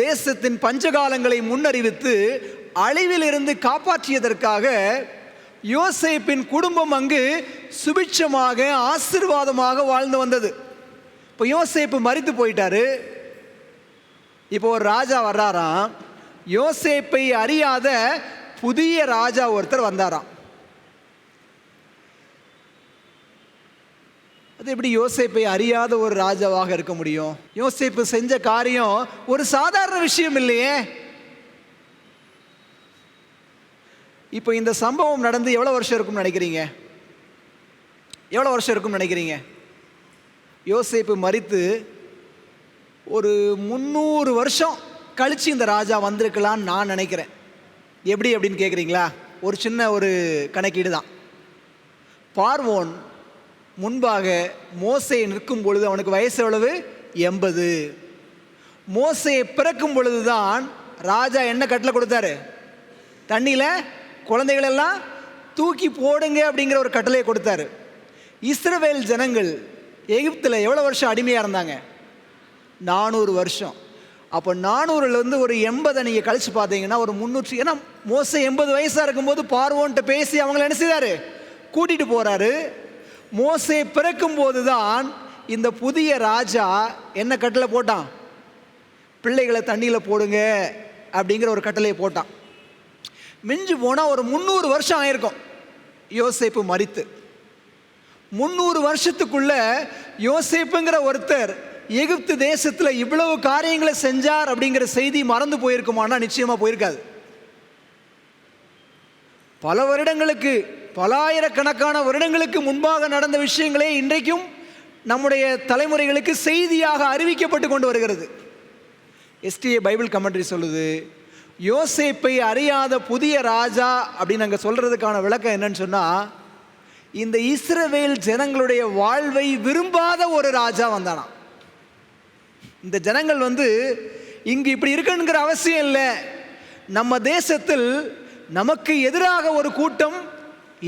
தேசத்தின் பஞ்சகாலங்களை முன்னறிவித்து அழிவிலிருந்து காப்பாற்றியதற்காக யோசேப்பின் குடும்பம் அங்கு சுபிட்சமாக ஆசீர்வாதமாக வாழ்ந்து வந்தது. இப்போ யோசேப்பு மரித்து போயிட்டாரு. இப்போ ஒரு ராஜா வர்றாராம். யோசேப்பை அறியாத புதிய ராஜா ஒருத்தர் வந்தாராம். அது எப்படி யோசேப்பை அறியாத ஒரு ராஜாவாக இருக்க முடியும்? யோசேப்பு செஞ்ச காரியம் ஒரு சாதாரண விஷயம் இல்லையே. இப்போ இந்த சம்பவம் நடந்து எவ்வளோ வருஷம் இருக்கும்னு நினைக்கிறீங்க? எவ்வளோ வருஷம் இருக்கும்னு நினைக்கிறீங்க? யோசேப்பு மரித்து ஒரு 300 வருஷம் கழித்து இந்த ராஜா வந்திருக்கலான்னு நான் நினைக்கிறேன். எப்படி அப்படின்னு கேட்குறீங்களா? ஒரு சின்ன ஒரு கணக்கீடு தான். பார்வோன் முன்பாக மோசே நிற்கும் பொழுது அவனுக்கு வயசு எவ்வளவு? 80. மோசே பிறக்கும் பொழுதுதான் ராஜா என்ன கட்டளை கொடுத்தாரு? தண்ணியில் குழந்தைகளெல்லாம் தூக்கி போடுங்க அப்படிங்கிற ஒரு கட்டளையை கொடுத்தாரு. இஸ்ரவேல் ஜனங்கள் எகிப்தில் எவ்வளோ வருஷம் அடிமையாக இருந்தாங்க? 400 வருஷம். அப்போ 400லேருந்து ஒரு 80 நீங்கள் கழிச்சு பார்த்தீங்கன்னா ஒரு 300. ஏன்னா மோசே 80 வயசாக இருக்கும்போது பார்வோன்ட்ட பேசி அவங்கள என்ன செய்தார்? கூட்டிகிட்டு போகிறாரு. மோசே பிறக்கும் போது தான் இந்த புதிய ராஜா என்ன கட்டளை போட்டான்? பிள்ளைகளை தண்ணியில் போடுங்க அப்படிங்கிற ஒரு கட்டளையை போட்டான். மிஞ்சு போனால் ஒரு 300 வருஷம் ஆயிருக்கும் யோசேப்பு மரித்து. 300 வருஷத்துக்குள்ள யோசேப்புங்கிற ஒருத்தர் எகிப்து தேசத்தில் இவ்வளவு காரியங்களை செஞ்சார் அப்படிங்கிற செய்தி மறந்து போயிருக்குமானா நிச்சயமாக போயிருக்காது. பல வருடங்களுக்கு, பல ஆயிரக்கணக்கான வருடங்களுக்கு முன்பாக நடந்த விஷயங்களே இன்றைக்கும் நம்முடைய தலைமுறைகளுக்கு செய்தியாக அறிவிக்கப்பட்டு கொண்டு வருகிறது. STA பைபிள் கமெண்ட்ரி சொல்லுது, யோசேப்பை அறியாத புதிய ராஜா அப்படின்னு அங்கே சொல்கிறதுக்கான விளக்கம் என்னன்னு சொன்னால், இந்த இஸ்ரவேல் ஜனங்களுடைய வாழ்வை விரும்பாத ஒரு ராஜா வந்தானாம். இந்த ஜனங்கள் இங்கு இப்படி இருக்கணுங்கிற அவசியம் இல்லை. நம்ம தேசத்தில் நமக்கு எதிராக ஒரு கூட்டம்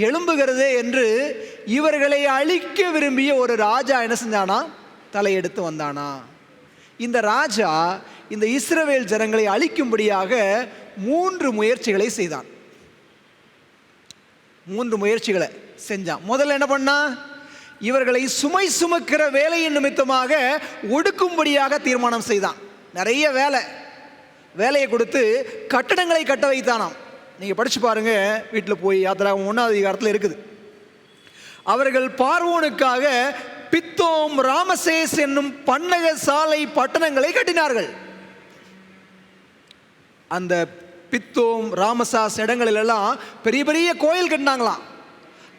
எழும்புகிறது என்று இவர்களை அழிக்க விரும்பிய ஒரு ராஜா என்ன செஞ்சானா? தலையெடுத்து வந்தானா. இந்த ராஜா இந்த இஸ்ரவேல் ஜனங்களை அழிக்கும்படியாக 3 முயற்சிகளை செய்தான். 3 முயற்சிகளை செஞ்சான். முதல்ல என்ன பண்ணா? இவர்களை சுமை சுமக்கிற வேலையின் நிமித்தமாக ஒடுக்கும்படியாக தீர்மானம் செய்தான். நிறைய வேலையை கொடுத்து கட்டடங்களை கட்ட வைத்தானாம். நீங்கள் படித்து பாருங்க, வீட்டில் போய். யாத்திராகமம் 1வது அதிகாரத்தில் இருக்குது. அவர்கள் பார்வோனுக்காக பித்தோம், ராமசேஸ் என்னும் பன்னக சாலை பட்டணங்களை கட்டினார்கள். அந்த பித்தோம், ராமசாஸ் இடங்களிலெல்லாம் பெரிய பெரிய கோயில் கட்டினாங்களாம்.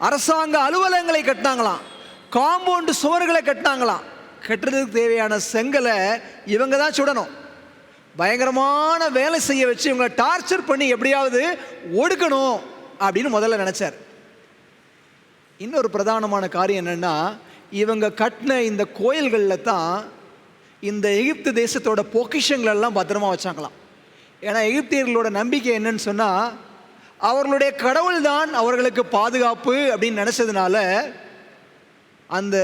அரசாங்க அலுவலகங்களை கட்டினாங்களாம். காம்பவுண்டு சுவர்களை கட்டினாங்களாம். கட்டுறதுக்கு தேவையான செங்கலை இவங்க தான் சுடணும். பயங்கரமான வேலை செய்ய வச்சு இவங்க டார்ச்சர் பண்ணி எப்படியாவது ஒடுக்கணும் அப்படின்னு முதல்ல நினைச்சார். இன்னொரு பிரதானமான காரியம் என்னன்னா, இவங்க கட்டின இந்த கோயில்களில் தான் இந்த எகிப்து தேசத்தோட பொக்கிஷங்கள் எல்லாம் பத்திரமா வச்சாங்களாம். ஏன்னா எகிப்தியர்களோட நம்பிக்கை என்னன்னு சொன்னால், அவர்களுடைய கடவுள் தான் அவர்களுக்கு பாதுகாப்பு அப்படின்னு நினச்சதுனால அந்த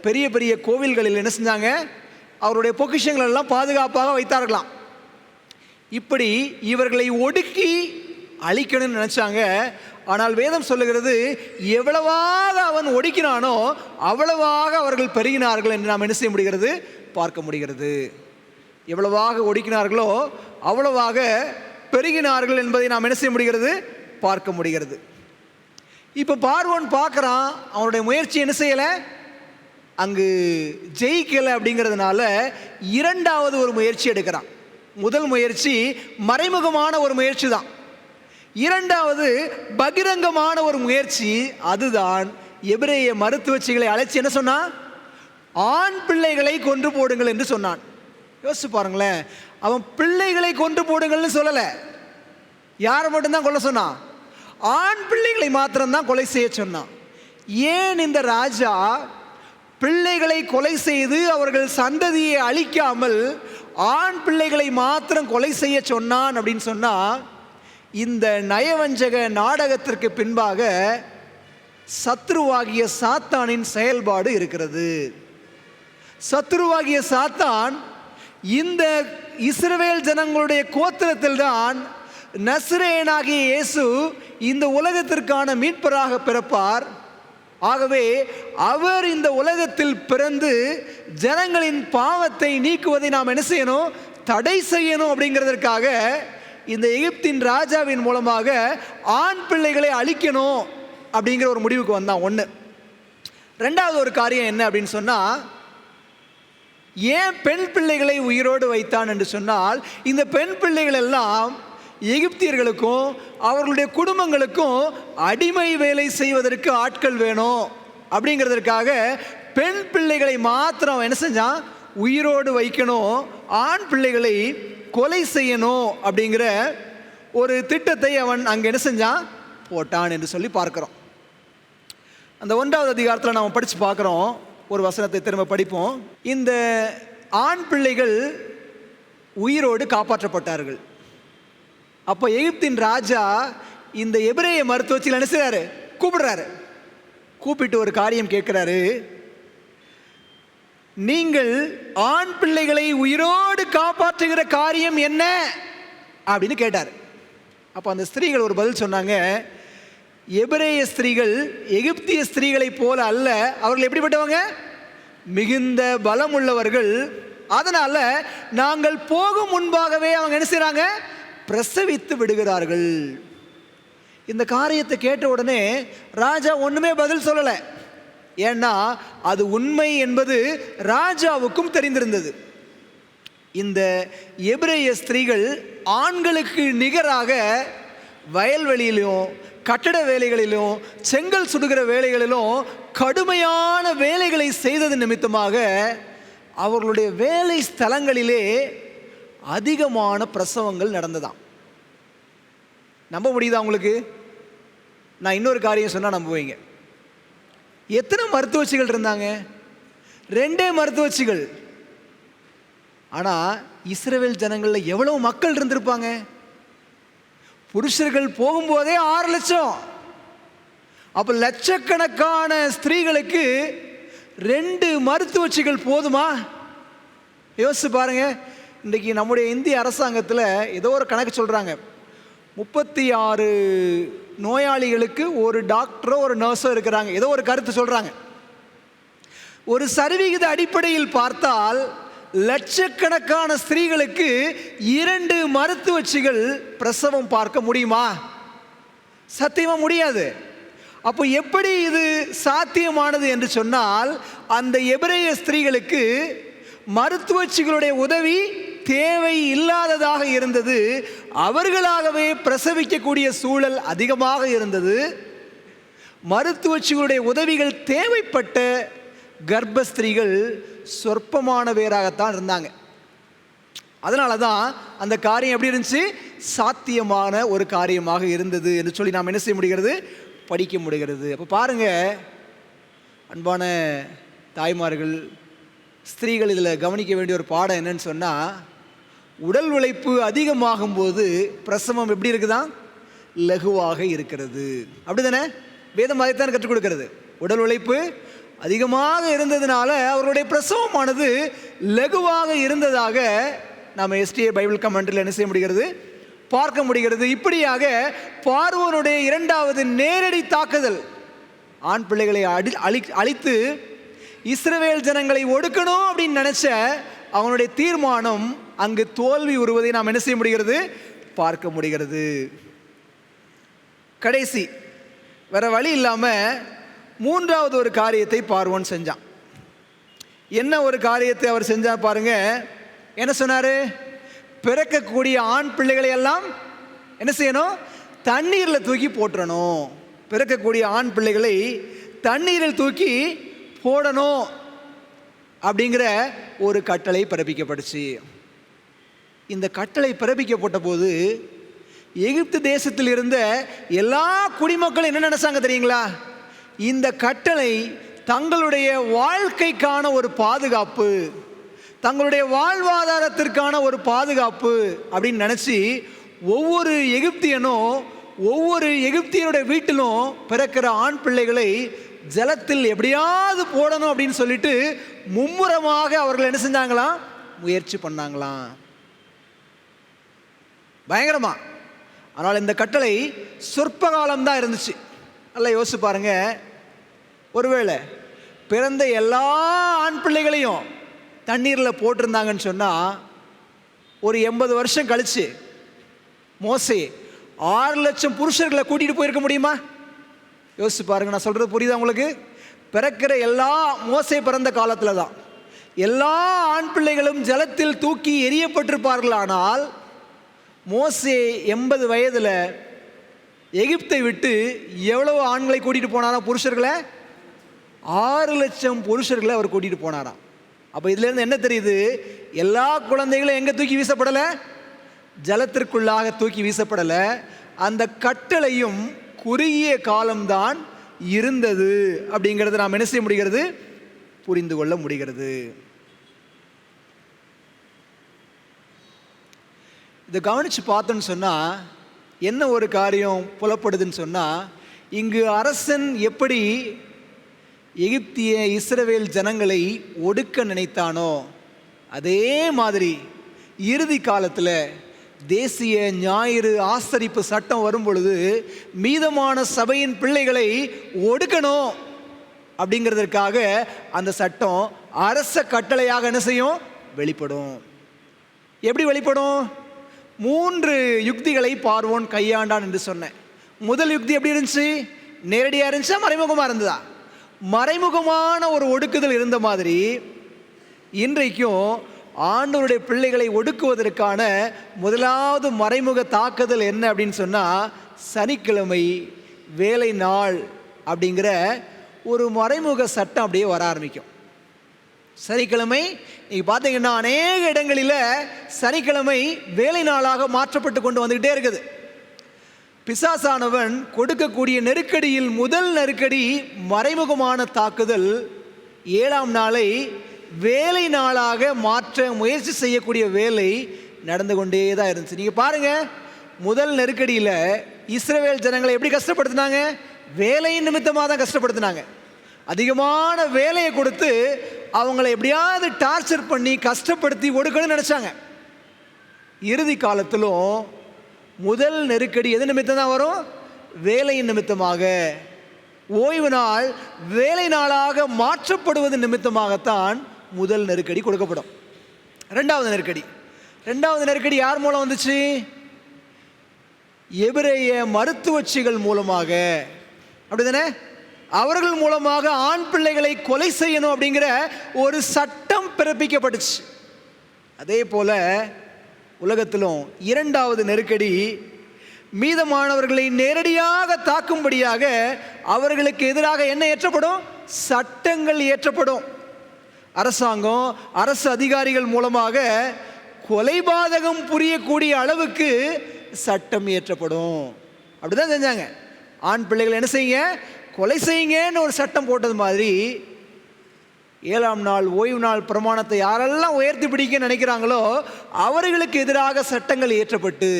பெரிய பெரிய கோவில்களில் என்ன செஞ்சாங்க? அவருடைய பொக்கிஷங்கள் எல்லாம் பாதுகாப்பாக வைத்தார்களாம். இப்படி இவர்களை ஒடுக்கி அழிக்கணும்னு நினச்சாங்க. ஆனால் வேதம் சொல்லுகிறது, எவ்வளவாக அவன் ஒடுக்கினானோ அவ்வளவாக அவர்கள் பெருகினார்கள் என்று நாம் என்ன செய்ய முடிகிறது? பார்க்க முடிகிறது. எவ்வளவாக ஒடுக்கினார்களோ அவ்வளவாக பெருகினார்கள் என்பதை நாம் என்ன செய்ய முடிகிறது? பார்க்க முடிகிறது. இப்போ பார்வோன் பார்க்குறான், அவனுடைய முயற்சி என்ன செய்யலை, அங்கு ஜெயிக்கலை. அப்படிங்கிறதுனால 2வது ஒரு முயற்சி எடுக்கிறான். முதல் முயற்சி மறைமுகமான ஒரு முயற்சி தான். 2வது பகிரங்கமான ஒரு முயற்சி. அதுதான் எபிரேய மருத்துவச்சிகளை அழைச்சி என்ன சொன்னா? ஆண் பிள்ளைகளை கொன்று போடுங்கள் என்று சொன்னான். யோசிச்சு பாருங்களேன், அவன் பிள்ளைகளை கொன்று போடுங்கள்னு சொல்லலை. யாரை மட்டும்தான் கொல்ல சொன்னான்? ஆண் பிள்ளைகளை மாத்திரம்தான் கொலை செய்ய சொன்னான். ஏன் இந்த ராஜா பிள்ளைகளை கொலை செய்து அவர்கள் சந்ததியை அழிக்காமல் ஆண் பிள்ளைகளை மாத்திரம் கொலை செய்ய சொன்னான் அப்படின்னு சொன்னா, இந்த நயவஞ்சக நாடகத்திற்கு பின்பாக சத்ருவாகிய சாத்தானின் செயல்பாடு இருக்கிறது. சத்ருவாகிய சாத்தான் இந்த இஸ்ரவேல் ஜனங்களுடைய கோத்திரத்தில் தான் நசரேயனாகிய இயேசு இந்த உலகத்திற்கான மீட்பராக பிறப்பார். ஆகவே அவர் இந்த உலகத்தில் பிறந்து ஜனங்களின் பாவத்தை நீக்குவதை நாம் என்ன செய்யணும்? தடை செய்யணும். அப்படிங்கிறதற்காக இந்த எகிப்தின் ராஜாவின் மூலமாக ஆண் பிள்ளைகளை அழிக்கணும் அப்படிங்கிற ஒரு முடிவுக்கு வந்தான். ஒன்று. ரெண்டாவது ஒரு காரியம் என்ன அப்படின்னு சொன்னால், ஏன் பெண் பிள்ளைகளை உயிரோடு வைத்தான் என்று சொன்னால், இந்த பெண் பிள்ளைகள் எல்லாம் எகிப்தியர்களுக்கும் அவர்களுடைய குடும்பங்களுக்கும் அடிமை வேலை செய்வதற்கு ஆட்கள் வேணும். அப்படிங்கிறதற்காக பெண் பிள்ளைகளை மாத்திரம் என்ன செஞ்சான்? உயிரோடு வைக்கணும், ஆண் பிள்ளைகளை கொலை செய்யணும் அப்படிங்கிற ஒரு திட்டத்தை அவன் அங்கே என்ன செஞ்சான்? போட்டான் என்று சொல்லி பார்க்கிறோம். அந்த 1வது அதிகாரத்தில் நாம் படித்து பார்க்குறோம். ஒரு வசனத்தை திரும்ப படிப்போம். இந்த ஆண் பிள்ளைகள் உயிரோடு காப்பாற்றப்பட்டார்கள். அப்போ எகிப்தின் ராஜா இந்த எபிரேய மருத்துவச்சியில் என்ன செய்றாரு? கூப்பிடுறாரு. கூப்பிட்டு ஒரு காரியம் கேட்கிறாரு. நீங்கள் ஆண் பிள்ளைகளை உயிரோடு காப்பாற்றுகிற காரியம் என்ன அப்படின்னு கேட்டார். அப்போ அந்த ஸ்திரீகள் ஒரு பதில் சொன்னாங்க. எபிரேய ஸ்திரீகள் எகிப்திய ஸ்திரீகளைப் போல அல்ல, அவர்கள் எப்படிப்பட்டவங்க? மிகுந்த பலம் உள்ளவர்கள். அதனால நாங்கள் போகும் முன்பாகவே அவங்க என்ன செய்றாங்க? பிரசவித்து விடுகிறார்கள். இந்த காரியத்தை கேட்ட உடனே ராஜா ஒண்ணுமே பதில் சொல்லலை. ஏன்னா அது உண்மை என்பது ராஜாவுக்கும் தெரிந்திருந்தது. இந்த எபிரேய ஸ்திரீகள் ஆண்களுக்கு நிகராக வயல்வெளியிலும் கட்டட வேலைகளிலும் செங்கல் சுடுகிற வேலைகளிலும் கடுமையான வேலைகளை செய்தது நிமித்தமாக அவர்களுடைய வேலை ஸ்தலங்களிலே அதிகமான பிரசவங்கள் நடந்ததாம். நம்ப முடியுதா உங்களுக்கு? நான் இன்னொரு காரியம் சொன்னால் நம்புவீங்க. எத்தனை மருத்துவச்சிகள் இருந்தாங்க? 2 மருத்துவச்சிகள். ஆனால் இஸ்ரவேல் ஜனங்களில் எவ்வளவு மக்கள் இருந்திருப்பாங்க? புருஷர்கள் போகும்போதே 6 லட்சம். அப்போ லட்சக்கணக்கான ஸ்திரீகளுக்கு 2 மருத்துவச்சிகள் போதுமா? யோசிச்சு பாருங்க. இன்றைக்கி நம்முடைய இந்திய அரசாங்கத்தில் ஏதோ ஒரு கணக்கு சொல்கிறாங்க, 36 நோயாளிகளுக்கு ஒரு டாக்டரோ ஒரு நர்ஸோ இருக்கிறாங்க. ஏதோ ஒரு கருத்து சொல்கிறாங்க. ஒரு சரிவிகித அடிப்படையில் பார்த்தால் லட்சக்கணக்கான ஸ்திரீகளுக்கு 2 மருத்துவச்சிகள் பிரசவம் பார்க்க முடியுமா? சத்தியமாக முடியாது. அப்போ எப்படி இது சாத்தியமானது என்று சொன்னால், அந்த எபிரேய ஸ்திரீகளுக்கு மருத்துவச்சிகளுடைய உதவி தேவை இல்லாததாக இருந்தது. அவர்களாகவே பிரசவிக்கக்கூடிய சூழல் அதிகமாக இருந்தது. மருத்துவச்சிகளுடைய உதவிகள் தேவைப்பட்ட கர்ப்பஸ்திரீகள் சொற்பமான பேராகத்தான் இருந்தாங்க. அதனால தான் அந்த காரியம் எப்படி இருந்துச்சு? சாத்தியமான ஒரு காரியமாக இருந்தது என்று சொல்லி நாம் என்ன செய்ய முடிகிறது? படிக்க முடிகிறது. அப்போ பாருங்க அன்பான தாய்மார்கள், ஸ்திரீகள், இதில் கவனிக்க வேண்டிய ஒரு பாடம் என்னன்னு சொன்னால், உடல் உழைப்பு அதிகமாகும் போது பிரசவம் எப்படி இருக்குதான்? லகுவாக இருக்கிறது. அப்படி தானே? வேதம் அதைத்தான் கற்றுக் கொடுக்கிறது. உடல் உழைப்பு அதிகமாக இருந்ததுனால அவருடைய பிரசவமானது லகுவாக இருந்ததாக நாம் STA பைபிள் கமெண்ட்ரியில் என்ன செய்ய முடிகிறது? பார்க்க முடிகிறது. இப்படியாக பார்வோனுடைய 2வது நேரடி தாக்குதல், ஆண் பிள்ளைகளை அழித்து இஸ்ரவேல் ஜனங்களை ஒடுக்கணும் அப்படின்னு நினைச்ச அவனுடைய தீர்மானம் அங்கு தோல்வி உறுவதை நாம் என்ன செய்ய முடிகிறது? பார்க்க முடிகிறது. கடைசி வேற வழி இல்லாமல் 3வது ஒரு காரியத்தை பார்வோன் செஞ்சான். என்ன ஒரு காரியத்தை அவர் செஞ்சா பாருங்க. என்ன சொன்னாரு? பிறக்கக்கூடிய ஆண் பிள்ளைகளை எல்லாம் என்ன செய்யணும்? தண்ணீரில் தூக்கி போட்டுறணும். பிறக்கக்கூடிய ஆண் பிள்ளைகளை தண்ணீரில் தூக்கி போடணும். அப்படிங்கிற ஒரு கட்டளை பிறப்பிக்கப்பட்டுச்சு. இந்த கட்டளை பிறப்பிக்கப்பட்ட போது எகிப்து தேசத்தில் இருந்த எல்லா குடிமக்களும் என்ன நினைச்சாங்க தெரியுங்களா? இந்த கட்டளை தங்களுடைய வாழ்க்கைக்கான ஒரு பாதுகாப்பு, தங்களுடைய வாழ்வாதாரத்திற்கான ஒரு பாதுகாப்பு அப்படின்னு நினச்சி ஒவ்வொரு எகிப்தியனும் ஒவ்வொரு எகிப்தியனுடைய வீட்டிலும் பிறக்கிற ஆண் பிள்ளைகளை ஜலத்தில் எப்படியாவது போடணும் அப்படின்னு சொல்லிட்டு மும்முரமாக அவர்கள் என்ன செஞ்சாங்களாம்? முயற்சி பண்ணாங்களாம், பயங்கரமா. ஆனால் இந்த கட்டளை சொற்ப காலம்தான் இருந்துச்சு. நல்லா யோசிச்சு பாருங்க. ஒருவேளை பிறந்த எல்லா ஆண் பிள்ளைகளையும் தண்ணீரில் போட்டிருந்தாங்கன்னு சொன்னால் ஒரு 80 வருஷம் கழிச்சு மோசே 6 லட்சம் புருஷர்களை கூட்டிகிட்டு போயிருக்க முடியுமா? யோசிச்சு பாருங்க. நான் சொல்கிறது புரியுதா உங்களுக்கு? பிறக்கிற எல்லா மோசே பிறந்த காலத்தில் தான் எல்லா ஆண் பிள்ளைகளும் ஜலத்தில் தூக்கி எரியப்பட்டிருப்பார்களானால் மோசே 80 வயதில் எகிப்தை விட்டு எவ்வளவு ஆண்களை கூட்டிகிட்டு போனாராம்? புருஷர்களை 6 லட்சம் புருஷர்களை அவர் கூட்டிகிட்டு போனாராம். அப்போ இதுலேருந்து என்ன தெரியுது? எல்லா குழந்தைகளும் எங்கே தூக்கி வீசப்படலை? ஜலத்திற்குள்ளாக தூக்கி வீசப்படலை. அந்த கட்டளையும் குறுகிய காலம்தான் இருந்தது அப்படிங்கிறது நாம் என்ன செய்ய முடிகிறது? புரிந்து கொள்ள முடிகிறது. இதை கவனித்து பார்த்தோன்னு சொன்னால் என்ன ஒரு காரியம் புலப்படுதுன்னு சொன்னால், இங்கு அரசன் எப்படி எகிப்திய இஸ்ரவேல் ஜனங்களை ஒடுக்க நினைத்தானோ அதே மாதிரி இறுதி காலத்தில் தேசிய ஞாயிறு ஆசரிப்பு சட்டம் வரும் பொழுது மீதமான சபையின் பிள்ளைகளை ஒடுக்கணும் அப்படிங்கிறதுக்காக அந்த சட்டம் அரச கட்டளையாக என்ன செய்யும்? வெளிப்படும். எப்படி வெளிப்படும்? 3 யுக்திகளை பார்வோன் கையாண்டான் என்று சொன்னேன். முதல் யுக்தி எப்படி இருந்துச்சு? நேரடியாக இருந்துச்சா மறைமுகமாக இருந்ததா? மறைமுகமான ஒரு ஒடுக்குதல் இருந்த மாதிரி இன்றைக்கும் ஆண்டவருடைய பிள்ளைகளை ஒடுக்குவதற்கான முதலாவது மறைமுக தாக்குதல் என்ன அப்படின்னு சொன்னால், சனிக்கிழமை வேலை நாள் அப்படிங்கிற ஒரு மறைமுக சட்டம் அப்படியே வர ஆரம்பிக்கும். சனிக்கிழமை நீங்கள் பார்த்தீங்கன்னா அநேக இடங்களில் சனிக்கிழமை வேலை நாளாக மாற்றப்பட்டு கொண்டு வந்துக்கிட்டே இருக்குது. பிசாசானவன் கொடுக்கக்கூடிய நெருக்கடியில் முதல் நெருக்கடி மறைமுகமான தாக்குதல். 7ஆம் நாளை வேலை நாளாக மாற்ற முயற்சி செய்யக்கூடிய வேலை நடந்து கொண்டே தான் இருந்துச்சு. நீங்கள் பாருங்கள், முதல் நெருக்கடியில் இஸ்ரவேல் ஜனங்களை எப்படி கஷ்டப்படுத்தினாங்க? வேலையின் நிமித்தமாக தான் கஷ்டப்படுத்தினாங்க. அதிகமான வேலையை கொடுத்து அவங்களை எப்படியாவது டார்ச்சர் பண்ணி கஷ்டப்படுத்தி ஒடுக்கணும்னு நினச்சாங்க. இறுதி காலத்திலும் முதல் நெருக்கடி எது நிமித்தம் தான் வரும்? வேலையின் நிமித்தமாக. ஓய்வு நாள் வேலை நாளாக மாற்றப்படுவது நிமித்தமாகத்தான் முதல் நெருக்கடி கொடுக்கப்படும். ரெண்டாவது நெருக்கடி யார் மூலம் வந்துச்சு? எபிரேய மருத்துவச்சிகள் மூலமாக. அப்படிதானே? அவர்கள் மூலமாக ஆண் பிள்ளைகளை கொலை செய்யணும் அப்படிங்கிற ஒரு சட்டம் பிறப்பிக்கப்பட்டுச்சு. அதே போல உலகத்திலும் இரண்டாவது நெருக்கடி மீதமானவர்களை நேரடியாக தாக்கும்படியாக அவர்களுக்கு எதிராக என்ன ஏற்றப்படும்? சட்டங்கள் ஏற்றப்படும். அரசாங்கம் அரசு அதிகாரிகள் மூலமாக கொலைபாதகம் புரியக்கூடிய அளவுக்கு சட்டம் ஏற்றப்படும். அப்படிதான் செஞ்சாங்க. ஆண் பிள்ளைகள் என்ன செய்யுங்க? கொலை செய்யுங்கன்னு ஒரு சட்டம் போட்டது மாதிரி 7ஆம் நாள் ஓய்வு நாள் பிரமாணத்தை யாரெல்லாம் உயர்த்தி பிடிக்க நினைக்கிறாங்களோ அவர்களுக்கு எதிராக சட்டங்கள் ஏற்றப்பட்டு